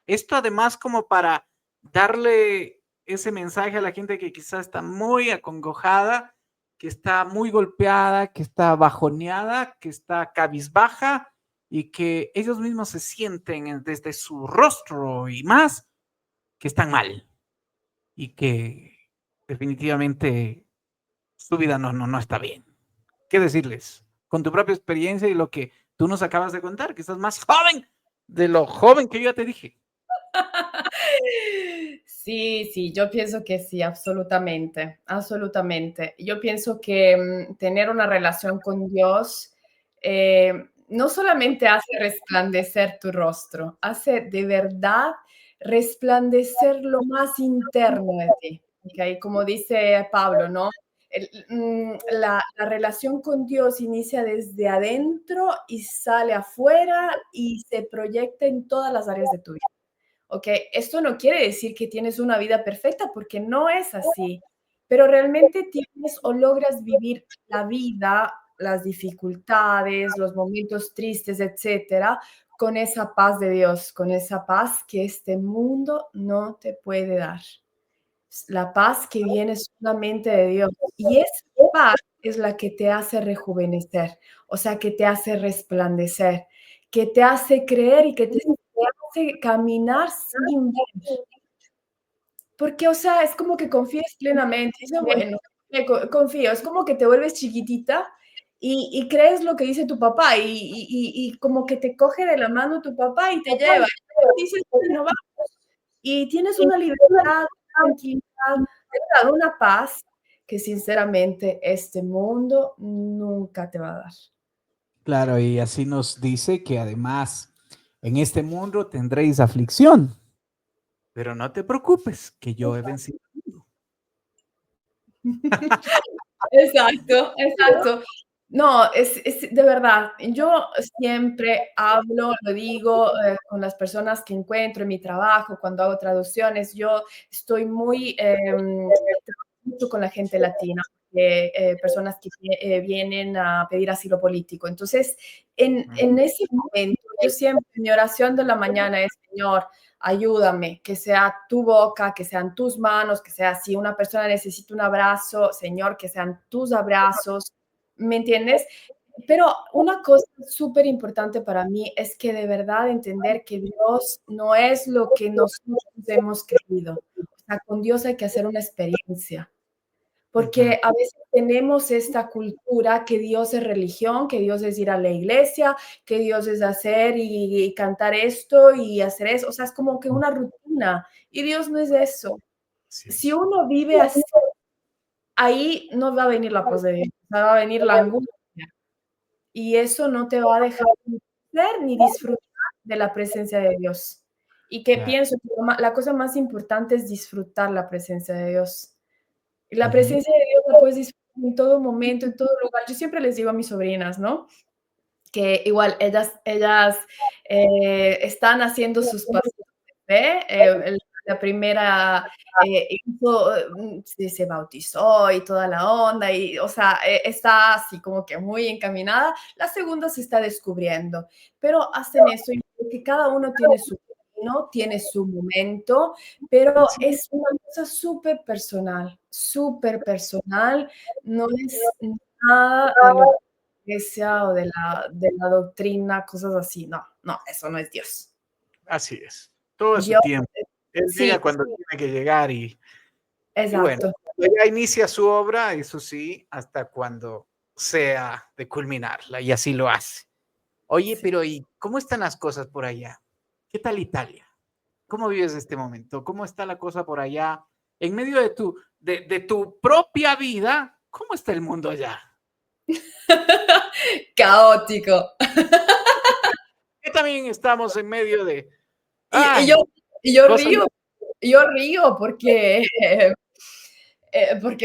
S1: Esto además como para darle ese mensaje a la gente que quizás está muy acongojada, que está muy golpeada, que está bajoneada, que está cabizbaja y que ellos mismos se sienten desde su rostro y más que están mal y que definitivamente su vida no está bien. ¿Qué decirles? Con tu propia experiencia y lo que tú nos acabas de contar, que estás más joven de lo joven que yo ya te dije.
S2: Sí, sí, yo pienso que sí, absolutamente, absolutamente. Yo pienso que tener una relación con Dios no solamente hace resplandecer tu rostro, hace de verdad resplandecer lo más interno de ti. ¿Okay? Como dice Pablo, ¿no? La relación con Dios inicia desde adentro y sale afuera y se proyecta en todas las áreas de tu vida. ¿Ok? Esto no quiere decir que tienes una vida perfecta porque no es así, pero realmente tienes o logras vivir la vida, las dificultades, los momentos tristes, etcétera, con esa paz de Dios, con esa paz que este mundo no te puede dar. La paz que viene solamente de Dios. Y esa paz es la que te hace rejuvenecer, o sea, que te hace resplandecer, que te hace creer y que te hace caminar sin ver. Porque, o sea, es como que confíes plenamente. Dices, bueno, confío. Es como que te vuelves chiquitita y crees lo que dice tu papá y como que te coge de la mano tu papá y te lleva. Y dices, bueno, va. Y tienes una libertad, tranquilidad, de verdad, una paz que sinceramente este mundo nunca te va a dar.
S1: Claro, y así nos dice que además en este mundo tendréis aflicción, pero no te preocupes, que yo he vencido.
S2: Exacto, exacto. No, es de verdad, yo siempre hablo, lo digo, con las personas que encuentro en mi trabajo, cuando hago traducciones, yo estoy muy, trabajo mucho con la gente latina, personas que vienen a pedir asilo político. Entonces, en ese momento, yo siempre, mi oración de la mañana es: "Señor, ayúdame, que sea tu boca, que sean tus manos, que sea si una persona necesita un abrazo, Señor, que sean tus abrazos", ¿me entiendes? Pero una cosa súper importante para mí es que de verdad entender que Dios no es lo que nosotros hemos creído. O sea, con Dios hay que hacer una experiencia.
S1: Ujú.
S2: Porque a veces tenemos esta cultura que Dios es religión, que Dios es ir a la iglesia, que Dios es hacer y cantar esto y hacer eso. O sea, es como que una rutina. Y Dios no es eso.
S1: Así
S2: Si
S1: es.
S2: uno vive así, ahí no va a venir la paz de Dios, va a venir la angustia. Y eso no te va a dejar ni ser ni disfrutar de la presencia de Dios. Y que
S1: Claro.
S2: pienso que la cosa más importante es disfrutar la presencia de Dios. Y la
S1: Ujú.
S2: presencia de Dios la puedes disfrutar en todo momento, en todo lugar. Yo siempre les digo a mis sobrinas, ¿no? Que igual ellas, están haciendo sus pasos de fe, la primera, hizo, se bautizó y toda la onda, y, o sea, está así como que muy encaminada. La segunda se está descubriendo, pero hacen eso, y que cada uno tiene su camino, tiene su momento, pero
S1: Así
S2: es una cosa súper personal, no es nada de lo iglesia o de la doctrina, cosas así. No, no, eso no es Dios.
S1: así es. Todo a su
S2: Dios,
S1: tiempo. Él llega
S2: sí,
S1: cuando tiene que llegar y Y bueno,
S2: Esatto.
S1: ella inicia su obra, eso sí, hasta cuando sea de culminarla, y así lo hace. Oye,
S2: Sì.
S1: pero ¿y cómo están las cosas por allá? ¿Qué tal Italia? ¿Cómo vives este momento? ¿Cómo está la cosa por allá? En medio de tu propia vida, ¿cómo está el mundo allá?
S2: Caotico.
S1: Que también estamos en medio de,
S2: Y y
S1: ay,
S2: io io
S1: cosas.
S2: río io río porque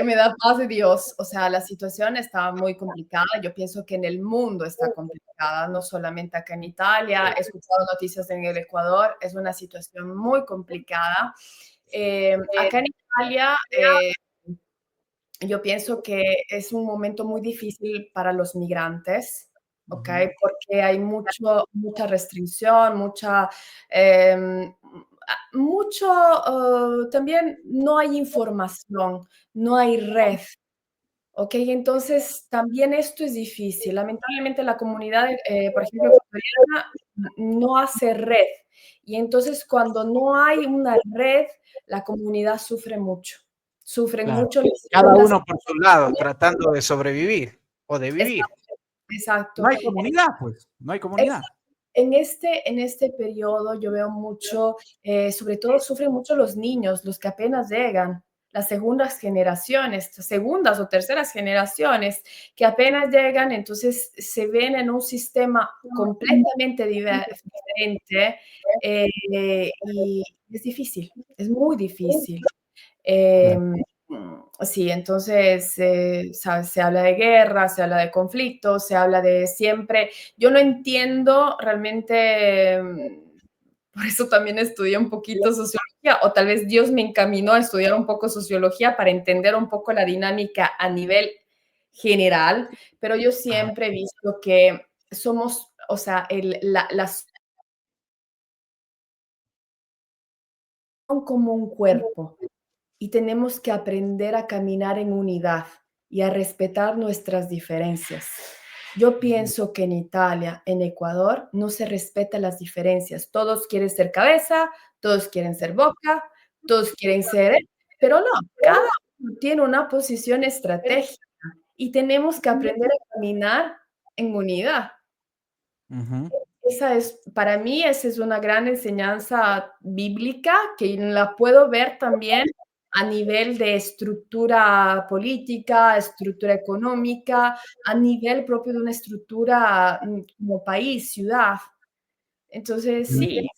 S2: me da paz de Dios. O sea, la situación está muy complicada. Yo pienso que en el mundo está complicada, no solamente acá en Italia. He escuchado noticias en el Ecuador, es una situación muy complicada. Acá en Italia, yo pienso que es un momento muy difícil para los migrantes, ¿ok?
S1: Ujú,
S2: Porque hay mucha restricción, em, también no hay información, no hay red, ¿ok? Entonces, también esto es difícil. Lamentablemente, la comunidad, por ejemplo, ecuatoriana no hace red. Y entonces, cuando no hay una red, la comunidad sufre mucho. Sufren
S1: claro.
S2: mucho las
S1: Cada
S2: segundas
S1: uno por su lado, tratando de sobrevivir o de vivir.
S2: exacto, exacto.
S1: No hay comunidad, pues, no hay comunidad.
S2: Exacto. En este periodo yo veo mucho, sobre todo sufren mucho los niños, los que apenas llegan, las segundas generaciones, segundas o terceras generaciones que apenas llegan, entonces se ven en un sistema completamente diferente, y es difícil, es muy difícil.
S1: Claro.
S2: Sí, entonces, ¿sabes? Se habla de guerra, se habla de conflictos, se habla de siempre yo no entiendo realmente, por eso también estudié un poquito sociología, o tal vez Dios me encaminó a estudiar un poco sociología para entender un poco la dinámica a nivel general, pero yo
S1: Ajá.
S2: siempre he visto que somos, o sea, las son como un cuerpo. Y tenemos que aprender a caminar en unidad y a respetar nuestras diferencias. Yo
S1: Ujú.
S2: pienso que en Italia, en Ecuador, no se respetan las diferencias. Todos quieren ser cabeza, todos quieren ser boca, todos quieren ser, pero no, cada uno tiene una posición estratégica y tenemos que aprender a caminar en unidad.
S1: Ujú.
S2: Esa es, para mí, esa es una gran enseñanza bíblica que la puedo ver también a nivel de estructura política, estructura económica, a nivel propio de una estructura, como país, ciudad. Entonces,
S1: Mm.
S2: sí,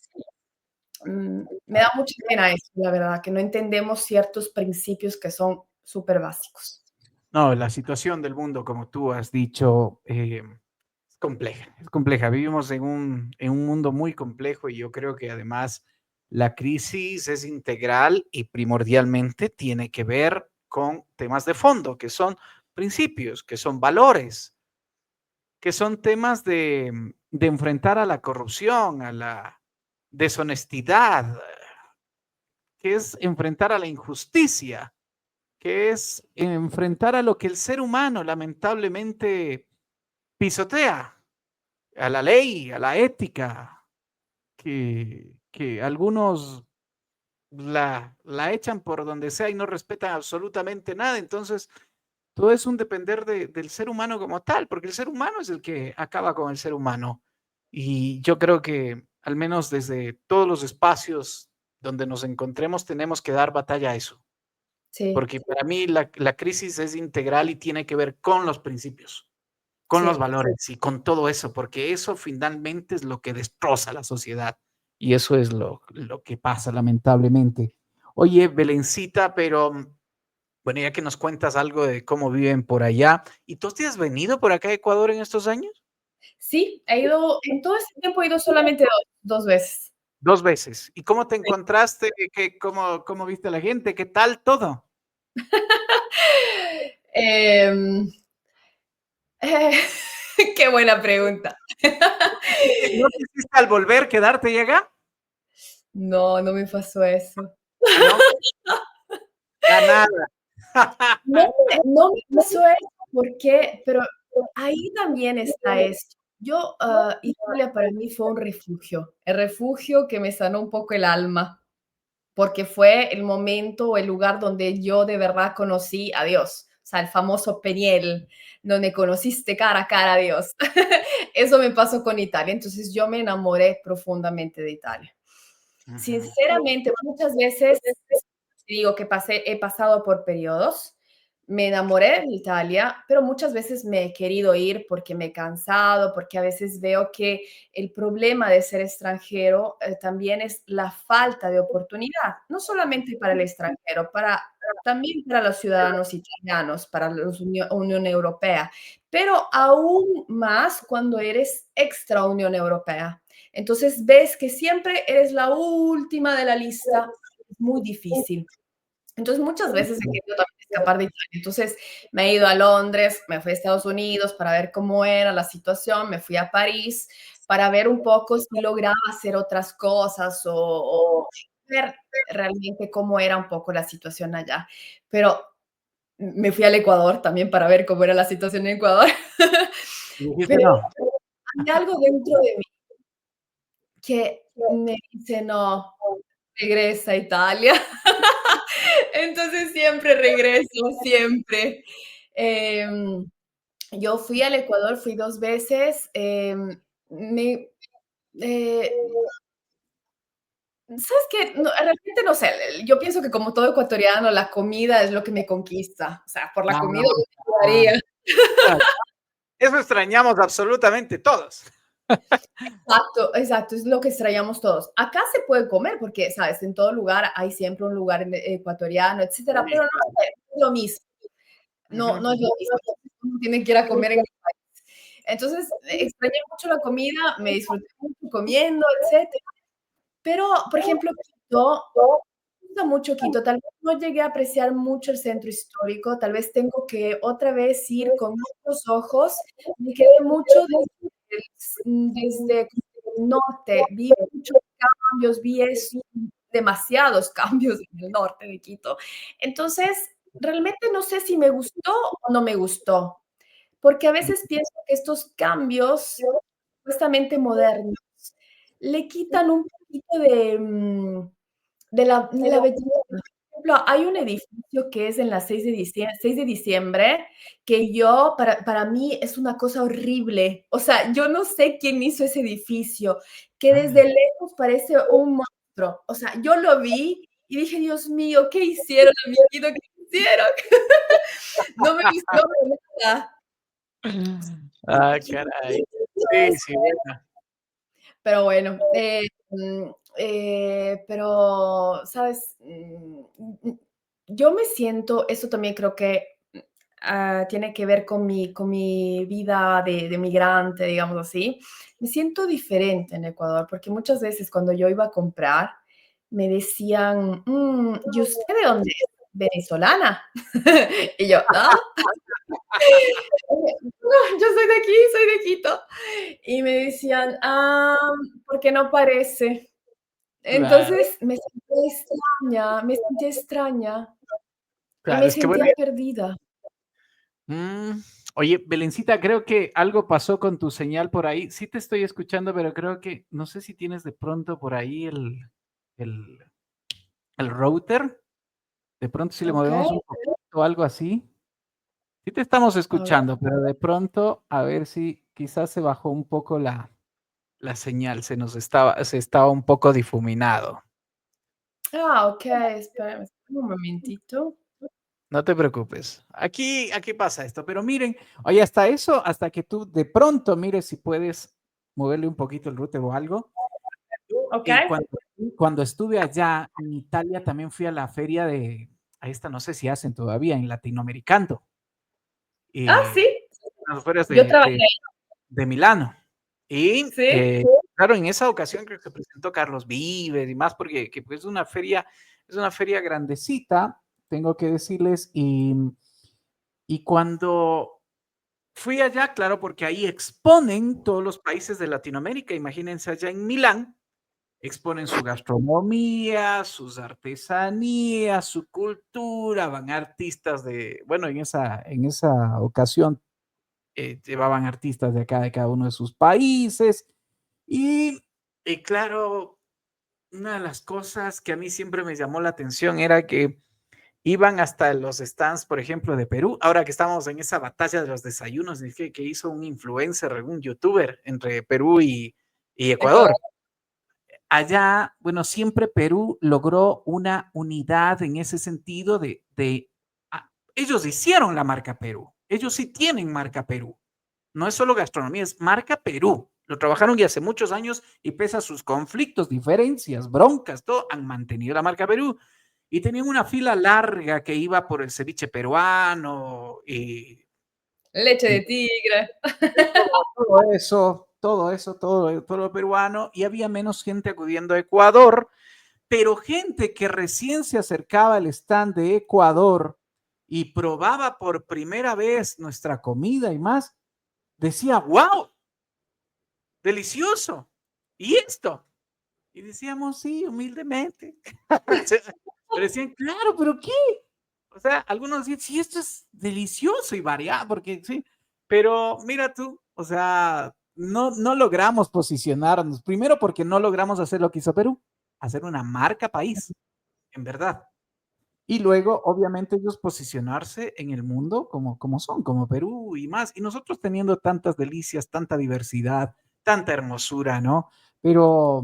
S2: me da mucha pena eso, la verdad, que no entendemos ciertos principios que son súper básicos.
S1: No, la situación del mundo, como tú has dicho, es compleja, es compleja. Vivimos en un mundo muy complejo y yo creo que además la crisis es integral y primordialmente tiene que ver con temas de fondo, que son principios, que son valores, que son temas de enfrentar a la corrupción, a la deshonestidad, que es enfrentar a la injusticia, que es enfrentar a lo que el ser humano lamentablemente pisotea, a la ley, a la ética, que algunos la echan por donde sea y no respetan absolutamente nada. Entonces, todo es un depender del ser humano como tal, porque el ser humano es el que acaba con el ser humano. Y yo creo que al menos desde todos los espacios donde nos encontremos tenemos que dar batalla a eso.
S2: Sí,
S1: Porque para mí la crisis es integral y tiene que ver con los principios, con los
S2: sí.
S1: valores y con todo eso, porque eso finalmente es lo que destroza la sociedad y eso es lo que pasa lamentablemente. Oye, Belencita, pero bueno, ya que nos cuentas algo de cómo viven por allá, ¿y tú te has venido por acá a Ecuador en estos años?
S2: Sí, he ido en todo este tiempo he ido solamente 2 veces.
S1: 2 veces. ¿Y cómo te
S2: Sí.
S1: encontraste? ¿Cómo viste a la gente? ¿Qué tal todo?
S2: Em, eh, qué buena pregunta.
S1: ¿No quisiste al volver quedarte y acá?
S2: No, no me pasó eso.
S1: Ah, ¿no? Ya nada.
S2: No me pasó eso, porque pero ahí también está esto. Yo, Italia para mí fue un refugio, el refugio que me sanó un poco el alma. porque fue el momento o el lugar donde yo de verdad conocí a Dios. O sea, el famoso Peniel, donde conociste cara a cara a Dios. Eso me pasó con Italia, entonces yo me enamoré profundamente de Italia.
S1: Ujú.
S2: Sinceramente, muchas veces digo que he pasado por periodos, me enamoré de Italia, pero muchas veces me he querido ir porque me he cansado, porque a veces veo que el problema de ser extranjero también es la falta de oportunidad, no solamente para el extranjero, también para los ciudadanos italianos, para la Unión Europea, pero aún más cuando eres extra Unión Europea. Entonces ves que siempre eres la última de la lista, es muy difícil. Entonces muchas veces he querido también escapar de Italia. Entonces me he ido a Londres, me fui a Estados Unidos para ver cómo era la situación, me fui a París para ver un poco si lograba hacer otras cosas o ver realmente cómo era un poco la situación allá. Pero me fui al Ecuador también para ver cómo era la situación en Ecuador.
S1: Y dijiste,
S2: Pero
S1: no.
S2: hay algo dentro de mí que me dice, no, regresa a Italia. Entonces siempre regreso, siempre. Em, yo fui al Ecuador, fui 2 veces, me eh, ¿sabes qué? No, realmente no sé, yo pienso que como todo ecuatoriano, la comida es lo que me conquista. O sea, por la
S1: Ah,
S2: comida
S1: pues,
S2: yo me
S1: claro.
S2: quedaría.
S1: Bueno, eso extrañamos absolutamente todos.
S2: Exacto, exacto, es lo que extrañamos todos. Acá se puede comer porque, ¿sabes? En todo lugar hay siempre un lugar ecuatoriano, etcétera,
S1: Sí,
S2: pero no
S1: claro.
S2: sé, es lo mismo. No,
S1: Ujú.
S2: no es lo mismo. Uno tiene que ir a comer en el país. Entonces, extrañé mucho la comida, me disfruté mucho comiendo, etcétera. Pero, por ejemplo, Quito, me gusta mucho Quito. Tal vez no llegué a apreciar mucho el centro histórico, tal vez tengo que otra vez ir con otros ojos. Me quedé mucho desde el norte, vi muchos cambios, demasiados cambios en el norte de Quito. Entonces, realmente no sé si me gustó o no me gustó, porque a veces pienso que estos cambios supuestamente modernos le quitan un poquito de la belleza. Por ejemplo, hay un edificio que es en la 6 de diciembre, que para mí es una cosa horrible. O sea, yo no sé quién hizo ese edificio, que desde
S1: Ah,
S2: lejos parece un monstruo. O sea, yo lo vi y dije: "Dios mío, ¿qué hicieron, amiguito? ¿Qué hicieron?". No me gustó para nada.
S1: ah, caray. Sí, sí, bueno.
S2: Pero bueno, pero, ¿sabes? Yo me siento, eso también creo que tiene que ver con mi vida de migrante, digamos así. Me siento diferente en Ecuador, porque muchas veces cuando yo iba a comprar, me decían: ¿y usted de dónde es? Venezolana. Y yo, ¿ah? No, yo soy de aquí, soy de Quito. Y me decían: porque no parece.
S1: Claro,
S2: Entonces me sentí extraña y
S1: claro,
S2: me
S1: es que bueno.
S2: sentía perdida.
S1: Mm, oye, Belencita, creo que algo pasó con tu señal por ahí. Sí te estoy escuchando, pero creo que no sé si tienes de pronto por ahí el, el router. De pronto si le movemos
S2: Okey,
S1: un poquito o algo así. Sí te estamos
S2: a ver.
S1: escuchando, pero de pronto a ver si quizás se bajó un poco la señal, se estaba un poco difuminado.
S2: Okey, espérame un momentito.
S1: No te preocupes. Aquí pasa esto, pero miren, oye, hasta eso, hasta que tú de pronto mires si puedes moverle un poquito el router o algo. Yo,
S2: Okey.
S1: cuando estuve allá en Italia, también fui a la feria a esta no sé si hacen todavía, en Latinoamericano,
S2: Sí,
S1: las ferias
S2: yo trabajé ahí.
S1: de Milano. Y
S2: Sí,
S1: claro, en esa ocasión creo que se presentó Carlos Vives y más, porque pues, es una feria grandecita, tengo que decirles, y cuando fui allá, claro, porque ahí exponen todos los países de Latinoamérica, imagínense allá en Milán, exponen su gastronomía, sus artesanías, su cultura, van artistas bueno, en esa ocasión llevaban artistas de acá, de cada uno de sus países, y, y claro, una de las cosas que a mí siempre me llamó la atención era que iban hasta los stands, por ejemplo, de Perú. Ahora que estamos en esa batalla de los desayunos que hizo un influencer, un youtuber entre Perú y Ecuador. Allá, bueno, siempre Perú logró una unidad en ese sentido ellos hicieron la marca Perú. Ellos sí tienen marca Perú. No es solo gastronomía, es marca Perú. Lo trabajaron y hace muchos años y pese a sus conflictos, diferencias, broncas, todo, han mantenido la marca Perú. Y tenían una fila larga que iba por el ceviche peruano
S2: Leche
S1: y
S2: de tigre.
S1: todo lo peruano. Y había menos gente acudiendo a Ecuador, pero gente que recién se acercaba al stand de Ecuador y probaba por primera vez nuestra comida y más, decía, wow, delicioso. ¿Y esto? Y decíamos, sí, humildemente. Pero decían, claro, pero ¿qué? O sea, algunos decían, sí, esto es delicioso y variado, porque sí, pero mira tú, o sea, no logramos posicionarnos, primero porque no logramos hacer lo que hizo Perú, hacer una marca país, en verdad. Y luego, obviamente, ellos posicionarse en el mundo como son, como Perú y más. Y nosotros teniendo tantas delicias, tanta diversidad, tanta hermosura, ¿no? Pero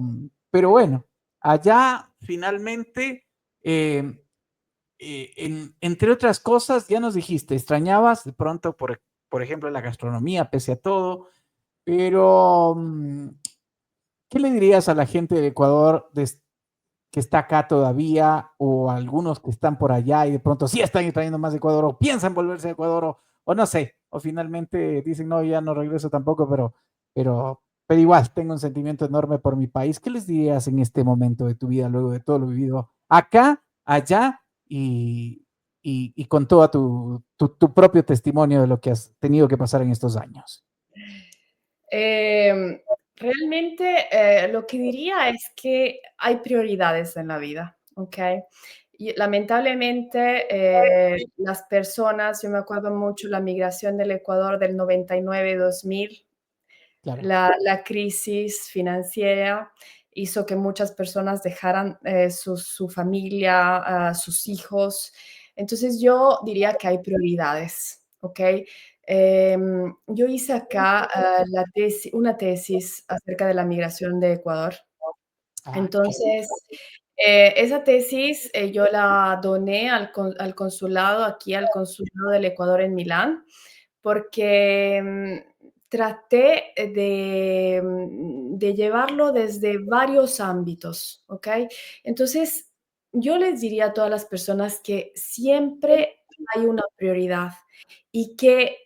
S1: bueno, allá finalmente, entre otras cosas, ya nos dijiste, extrañabas de pronto, por ejemplo, la gastronomía, pese a todo, pero ¿qué le dirías a la gente de Ecuador que está acá todavía o algunos que están por allá y de pronto sí están extrayendo más de Ecuador o piensan volverse a Ecuador o no sé, o finalmente dicen, no, ya no regreso tampoco, pero igual tengo un sentimiento enorme por mi país? ¿Qué les dirías en este momento de tu vida luego de todo lo vivido acá, allá y con todo tu propio testimonio de lo que has tenido que pasar en estos años?
S2: Em, Realmente, lo que diría es que hay prioridades en la vida, ¿ok? Y lamentablemente, las personas, yo me acuerdo mucho la migración del Ecuador del 99-2000,
S1: Claro.
S2: la crisis financiera hizo que muchas personas dejaran su familia, sus hijos. Entonces yo diría que hay prioridades, ¿ok? Yo hice acá una tesis acerca de la migración de Ecuador.
S1: Ah, qué
S2: Entonces, esa tesis yo la doné al consulado, aquí al consulado del Ecuador en Milán, porque traté de llevarlo desde varios ámbitos, ¿ok? Entonces, yo les diría a todas las personas que siempre hay una prioridad y que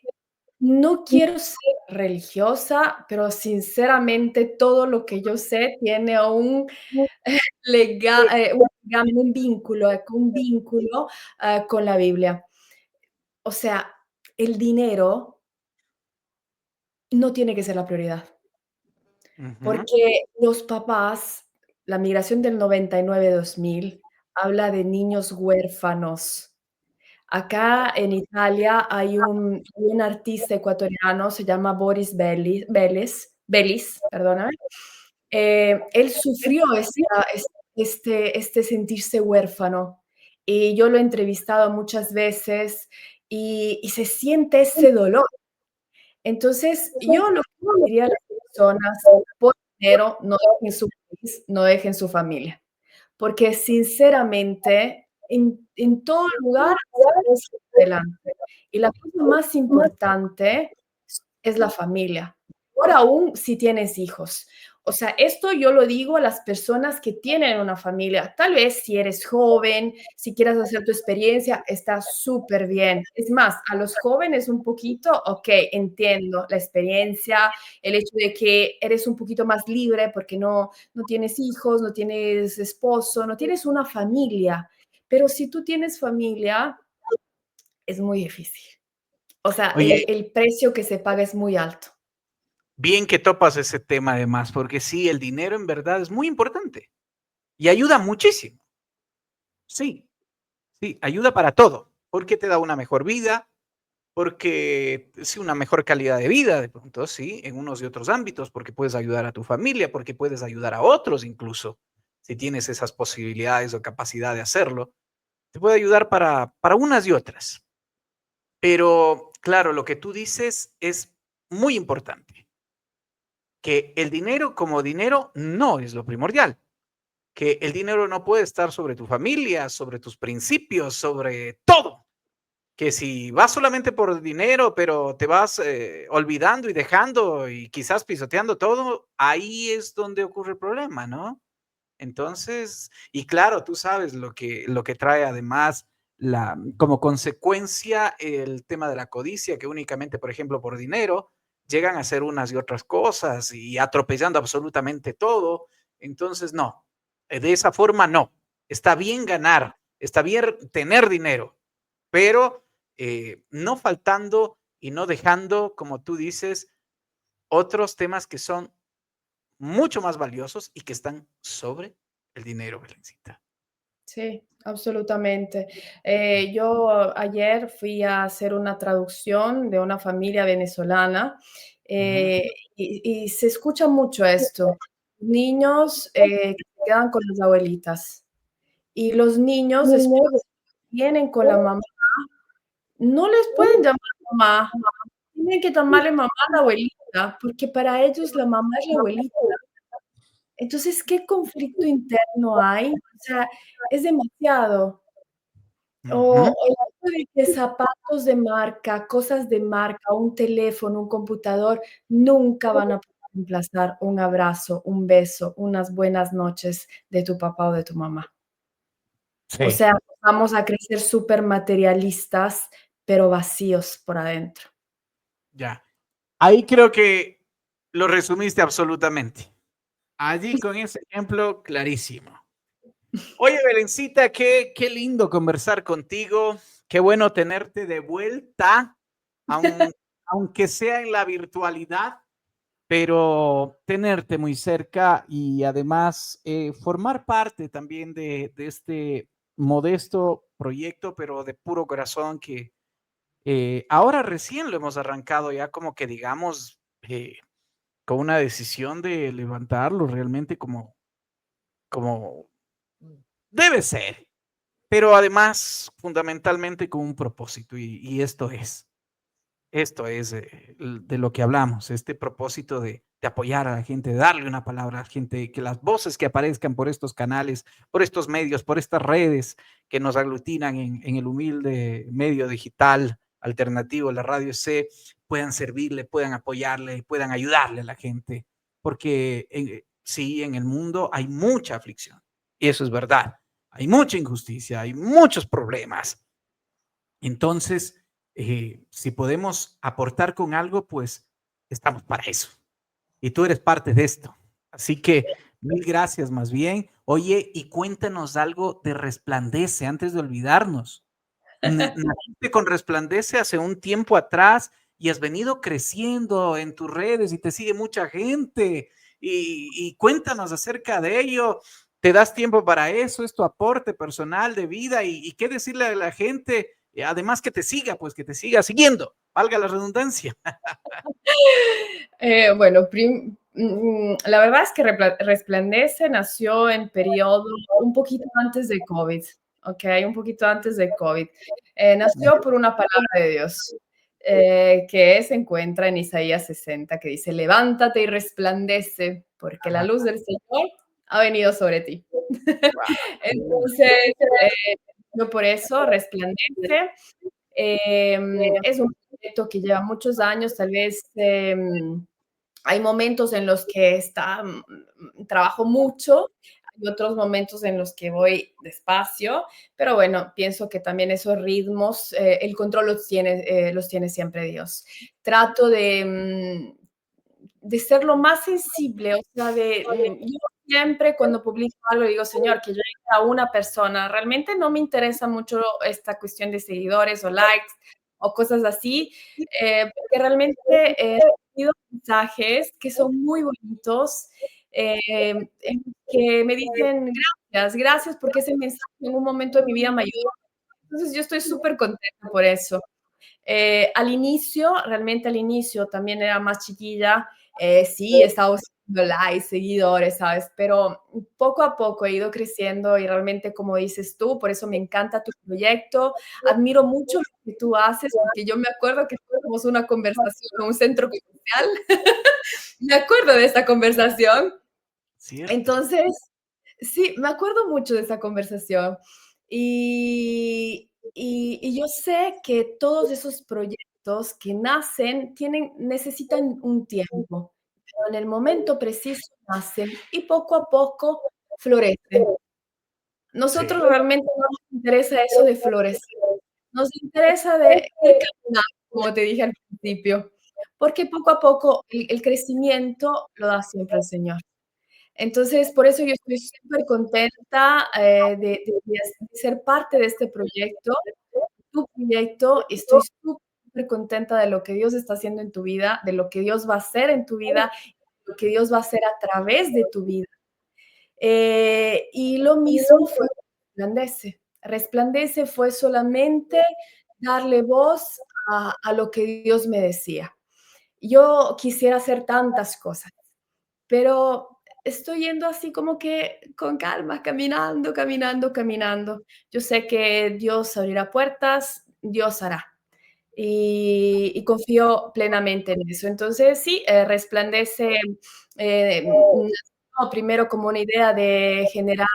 S2: no quiero ser religiosa, pero sinceramente todo lo que yo sé tiene un vínculo, ecco, un vínculo, con la Biblia. O sea, el dinero no tiene que ser la prioridad,
S1: Ujú.
S2: porque los papás, la migración del 99-2000 habla de niños huérfanos. Acá en Italia hay un artista ecuatoriano, se llama Boris Bellis, perdóname. Él sufrió este sentirse huérfano, y yo lo he entrevistado muchas veces, y se siente ese dolor. Entonces, yo lo que diría a las personas, por dinero, no dejen su país, no dejen su familia, porque sinceramente en todo lugar se puede salir adelante. Y la cosa más importante es la familia. Por aún si tienes hijos. O sea, esto yo lo digo a las personas que tienen una familia. Tal vez si eres joven, si quieres hacer tu experiencia, está súper bien. Es más, a los jóvenes un poquito, ok, entiendo la experiencia, el hecho de que eres un poquito más libre porque no tienes hijos, no tienes esposo, no tienes una familia. Pero si tú tienes familia, es muy difícil. O sea,
S1: Oye,
S2: el precio que se paga es muy alto.
S1: bien que topas ese tema además, porque sí, el dinero en verdad es muy importante y ayuda muchísimo. Sí, sí, ayuda para todo, porque te da una mejor vida, porque sí, una mejor calidad de vida, de pronto, sí, en unos y otros ámbitos, porque puedes ayudar a tu familia, porque puedes ayudar a otros incluso. si tienes esas posibilidades o capacidad de hacerlo, te puede ayudar para unas y otras. Pero claro, lo que tú dices es muy importante, que el dinero como dinero no es lo primordial, que el dinero no puede estar sobre tu familia, sobre tus principios, sobre todo. Que si vas solamente por dinero, pero te vas olvidando y dejando y quizás pisoteando todo, ahí es donde ocurre el problema, ¿no? Entonces, y claro, tú sabes lo que trae además como consecuencia el tema de la codicia, que únicamente, por ejemplo, por dinero, llegan a hacer unas y otras cosas y atropellando absolutamente todo. Entonces, no, de esa forma no. Está bien ganar, está bien tener dinero, pero no faltando y no dejando, como tú dices, otros temas que son mucho más valiosos y que están sobre el dinero, Belencita.
S2: Sí, absolutamente. Yo ayer fui a hacer una traducción de una familia venezolana,
S1: Ujú.
S2: y se escucha mucho esto. Niños que se quedan con las abuelitas y los niños después vienen con la mamá, no les pueden llamar mamá, tienen que llamarle mamá a la abuelita, porque para ellos la mamá es la abuelita. Entonces, ¿qué conflicto interno hay? O sea, es demasiado.
S1: Ujú.
S2: O el hecho de que zapatos de marca, cosas de marca, un teléfono, un computador, nunca van a poder reemplazar un abrazo, un beso, unas buenas noches de tu papá o de tu mamá. O
S1: Sí,
S2: sea, vamos a crecer supermaterialistas, pero vacíos por adentro.
S1: ya. Ahí creo que lo resumiste absolutamente. Allí con ese ejemplo clarísimo. Oye, Belencita, qué lindo conversar contigo. Qué bueno tenerte de vuelta, aun- aunque sea en la virtualidad, pero tenerte muy cerca y además formar parte también de este modesto proyecto, pero de puro corazón que ahora recién lo hemos arrancado ya como que digamos con una decisión de levantarlo realmente como debe ser, pero además fundamentalmente con un propósito y esto es de lo que hablamos, este propósito de apoyar a la gente, de darle una palabra a la gente, que las voces que aparezcan por estos canales, por estos medios, por estas redes que nos aglutinan en el humilde medio digital alternativo, la radio C, puedan servirle, puedan apoyarle, puedan ayudarle a la gente, porque sí, en el mundo hay mucha aflicción, y eso es verdad, hay mucha injusticia, hay muchos problemas. Entonces, si podemos aportar con algo, pues estamos para eso. Y tú eres parte de esto. Así que mil gracias más bien. Oye, y cuéntanos algo de Resplandece antes de olvidarnos. Naciste con Resplandece hace un tiempo atrás y has venido creciendo en tus redes y te sigue mucha gente. Y cuéntanos acerca de ello. ¿Te das tiempo para eso? ¿Es tu aporte personal de vida? ¿Y qué decirle a la gente? Además que te siga, pues que te siga siguiendo, valga la redundancia.
S2: Bueno, la verdad es que Resplandece nació en periodo un poquito antes de COVID, ¿ok? Un poquito antes de COVID. Nació por una palabra de Dios, que se encuentra en Isaías 60, que dice, levántate y resplandece, porque la
S1: Ajá.
S2: luz del Señor ha venido sobre ti. Entonces, yo por eso, Resplandece, es un proyecto que lleva muchos años, tal vez hay momentos en los que trabajo mucho, hay otros momentos en los que voy despacio, pero bueno, pienso que también esos ritmos, el control los tiene siempre Dios. Trato de ser lo más sensible, o sea, yo siempre cuando publico algo digo, Señor, que llegue a una persona, realmente no me interesa mucho esta cuestión de seguidores o likes o cosas así, porque realmente recibido mensajes que son muy bonitos, en que me dicen gracias, gracias porque ese mensaje en un momento de mi vida me ayudó. Entonces yo estoy súper contenta por eso. Al inicio, realmente al inicio, también era más chiquilla, Sí, he estado haciendo likes, seguidores, ¿sabes? Pero poco a poco he ido creciendo y realmente, como dices tú, por eso me encanta tu proyecto. Admiro mucho lo que tú haces, porque yo me acuerdo que tuvimos una conversación en un centro comercial. Me acuerdo de esta conversación.
S1: Cierto.
S2: Entonces, sí, me acuerdo mucho de esa conversación. Y yo sé que todos esos proyectos que nacen necesitan un tiempo, pero en el momento preciso nacen y poco a poco florecen.
S1: Sí,
S2: Nosotros realmente no nos interesa eso de florecer, nos interesa de ir caminando, como te dije al principio, porque poco a poco el crecimiento lo da siempre el Señor. Entonces, por eso yo estoy súper contenta, de ser parte de este proyecto, tu proyecto. Estoy súper contenta de lo que Dios está haciendo en tu vida, de lo que Dios va a hacer en tu vida, lo que Dios va a hacer a través de tu vida. Y lo mismo fue Resplandece. Resplandece fue solamente darle voz a lo que Dios me decía. Yo quisiera hacer tantas cosas, pero estoy yendo así como que con calma, caminando, caminando, caminando. Yo sé que Dios abrirá puertas, Dios hará. Y confío plenamente en eso. Entonces, sí, Resplandece, nació primero como una idea de generar,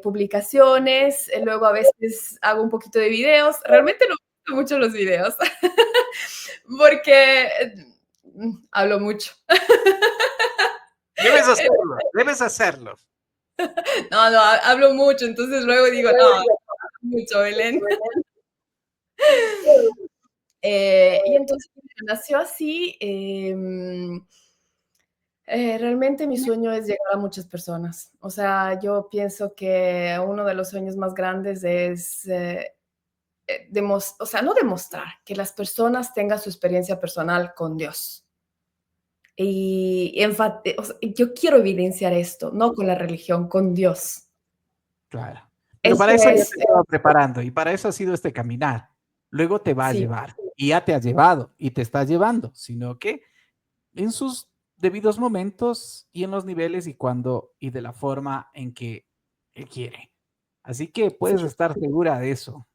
S2: publicaciones, luego a veces hago un poquito de videos. Realmente no me gustan mucho los videos, porque, hablo mucho.
S1: debes hacerlo, debes hacerlo.
S2: No, no, hablo mucho, entonces luego digo: "No, mucho, Belén". Y entonces nació así, realmente mi sueño es llegar a muchas personas. O sea, yo pienso que uno de los sueños más grandes es, o sea, no demostrar, que las personas tengan su experiencia personal con Dios. O sea, yo quiero evidenciar esto, no con la religión, con Dios.
S1: Claro. Pero
S2: Eso
S1: para eso ya
S2: es,
S1: te estaba preparando y para eso ha sido este caminar. Luego te va a
S2: sí,
S1: llevar y ya te ha llevado y te está llevando, sino que en sus debidos momentos y en los niveles y cuando y de la forma en que él quiere. Así que
S2: sí,
S1: puedes estar segura de eso.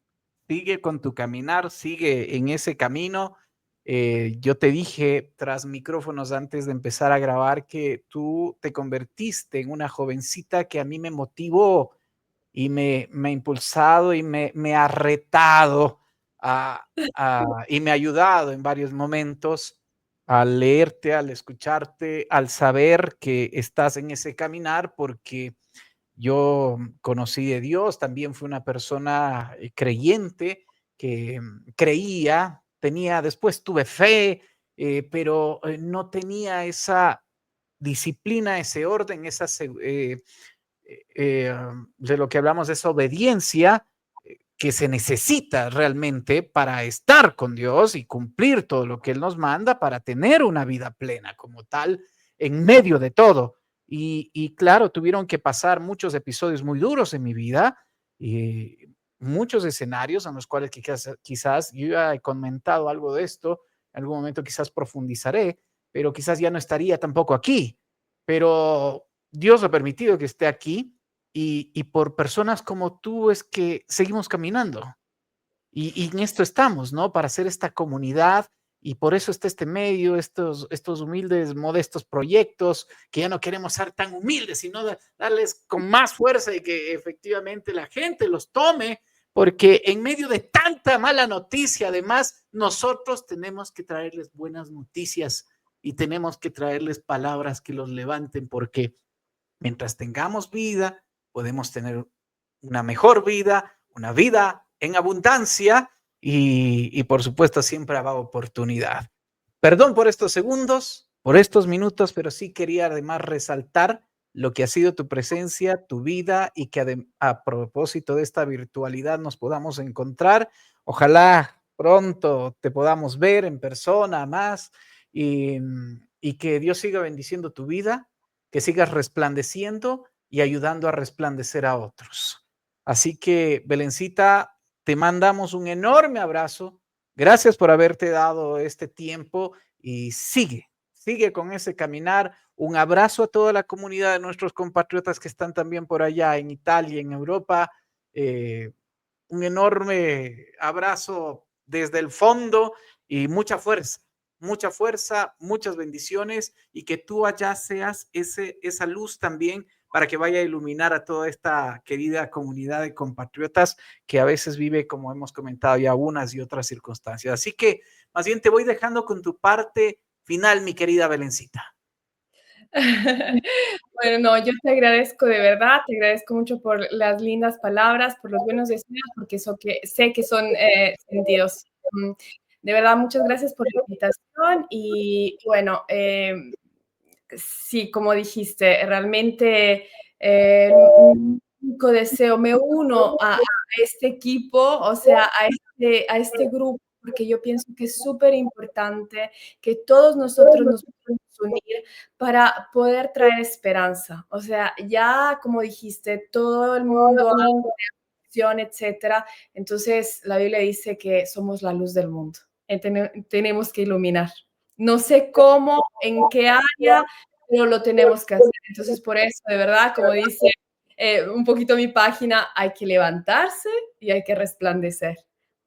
S1: Sigue con tu caminar, sigue en ese camino. Yo te dije tras micrófonos antes de empezar a grabar que tú te convertiste en una jovencita que a mí me motivó y me ha impulsado y me ha retado y me ha ayudado en varios momentos al leerte, al escucharte, al saber que estás en ese caminar, porque yo conocí de Dios, también fui una persona creyente que creía, tenía, después tuve fe, pero no tenía esa disciplina, ese orden, de lo que hablamos, esa obediencia que se necesita realmente para estar con Dios y cumplir todo lo que Él nos manda para tener una vida plena como tal en medio de todo. Y claro, tuvieron que pasar muchos episodios muy duros en mi vida y muchos escenarios en los cuales quizás yo ya he comentado algo de esto, en algún momento quizás profundizaré, pero quizás ya no estaría tampoco aquí. Pero Dios ha permitido que esté aquí y por personas como tú es que seguimos caminando. Y en esto estamos, ¿no? Para hacer esta comunidad y por eso está este medio, estos humildes, modestos proyectos, que ya no queremos ser tan humildes, sino darles con más fuerza y que efectivamente la gente los tome, porque en medio de tanta mala noticia, además, nosotros tenemos que traerles buenas noticias y tenemos que traerles palabras que los levanten, porque mientras tengamos vida, podemos tener una mejor vida, una vida en abundancia y por supuesto siempre habrá oportunidad. Perdón por estos segundos, por estos minutos, pero sí quería además resaltar lo que ha sido tu presencia, tu vida y que a propósito de esta virtualidad nos podamos encontrar. Ojalá pronto te podamos ver en persona más y, y que Dios siga bendiciendo tu vida, que sigas resplandeciendo y ayudando a resplandecer a otros. Así que, Belencita, te mandamos un enorme abrazo. Gracias por haberte dado este tiempo y sigue, sigue con ese caminar. Un abrazo a toda la comunidad de nuestros compatriotas que están también por allá en Italia, en Europa. Eh, un enorme abrazo desde el fondo y mucha fuerza, muchas bendiciones y que tú allá seas esa luz también para que vaya a iluminar a toda esta querida comunidad de compatriotas que a veces vive, como hemos comentado ya, unas y otras circunstancias. Así que más bien te voy dejando con tu parte final, mi querida Belencita.
S2: Bueno, no, yo te agradezco de verdad, te agradezco mucho por las lindas palabras, por los buenos deseos, porque eso que sé que son sentidos. De verdad, muchas gracias por la invitación y bueno, sí, como dijiste, realmente mi único deseo, me uno a este equipo, o sea, a este grupo, porque yo pienso que es súper importante que todos nosotros nos podamos unir para poder traer esperanza. O sea, ya como dijiste, todo el mundo habla de acción, etcétera. Entonces, la Biblia dice que somos la luz del mundo. Tenemos que iluminar. No sé cómo, en qué área, pero lo tenemos que hacer. Entonces, por eso, de verdad, como dice un poquito mi página, hay que levantarse y hay que resplandecer,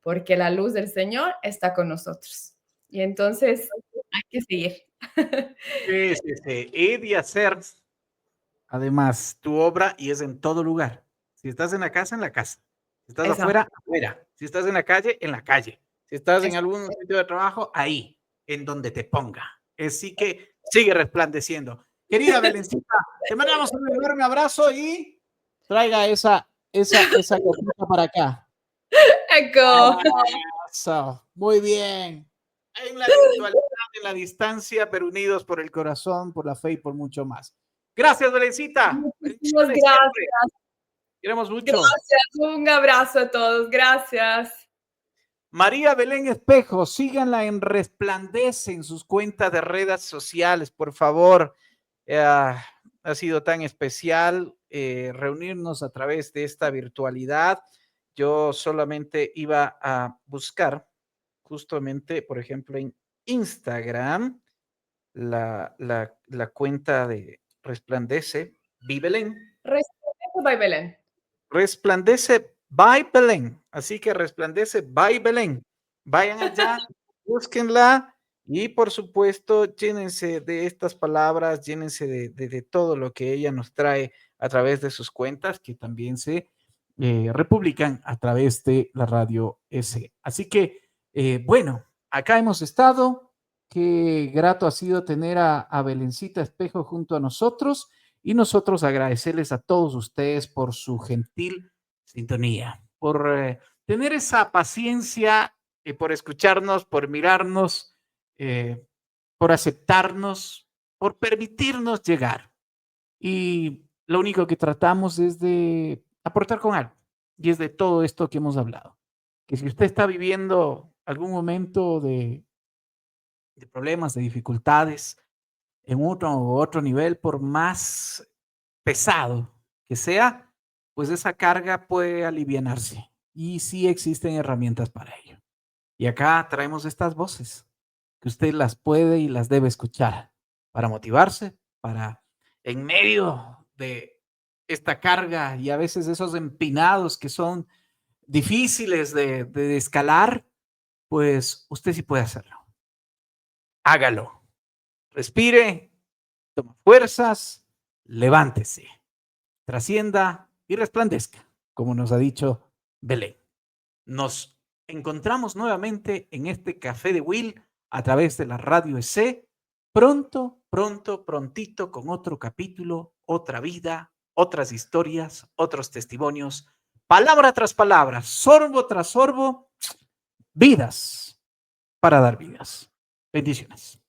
S2: porque la luz del Señor está con nosotros. Y entonces, hay que seguir.
S1: Sí, sí, sí. Ir y hacer, además, tu obra y es en todo lugar. Si estás en la casa, en la casa. Si estás
S2: Eso,
S1: afuera, afuera. Si estás en la calle, en la calle. Si estás en
S2: eso.
S1: algún sitio de trabajo, ahí, en donde te ponga. Así que sigue resplandeciendo. Querida Belencita, te mandamos un enorme abrazo y traiga esa copita para acá.
S2: Eco.
S1: Eso, muy bien. En la virtualidad, en la distancia, pero unidos por el corazón, por la fe y por mucho más. Gracias, Belencita.
S2: Muchísimas
S1: Bendiciones siempre.
S2: gracias.
S1: Queremos mucho.
S2: Gracias. Un abrazo a todos. Gracias.
S1: María Belén Espejo, síganla en Resplandece en sus cuentas de redes sociales, por favor. Ha sido tan especial reunirnos a través de esta virtualidad. Yo solamente iba a buscar justamente, por ejemplo, en Instagram, la cuenta de Resplandece, Belén.
S2: Respeto by Belén.
S1: Resplandece by Belén. Así que Resplandece by Belén. Vayan allá, búsquenla y por supuesto llénense de estas palabras, llénense de todo lo que ella nos trae a través de sus cuentas que también se republican a través de la radio S. Así que, bueno, acá hemos estado. Qué grato ha sido tener a Belencita Espejo junto a nosotros y nosotros agradecerles a todos ustedes por su gentil sintonía, por tener esa paciencia, por escucharnos, por mirarnos, eh, por aceptarnos, por permitirnos llegar. Y lo único que tratamos es de aportar con algo, y es de todo esto que hemos hablado. Que si usted está viviendo algún momento de problemas, de dificultades, en uno u otro nivel, por más pesado que sea, pues esa carga puede alivianarse. Y sí existen herramientas para ello. Y acá traemos estas voces que usted las puede y las debe escuchar para motivarse, para en medio de esta carga y a veces esos empinados que son difíciles de escalar, pues usted sí puede hacerlo. Hágalo. Respire, toma fuerzas, levántese, trascienda y resplandezca, como nos ha dicho Belén. Nos encontramos nuevamente en este Café de Will a través de la radio EC. Pronto, pronto, prontito con otro capítulo, otra vida, otras historias, otros testimonios, palabra tras palabra, sorbo tras sorbo, vidas para dar vidas. Bendiciones.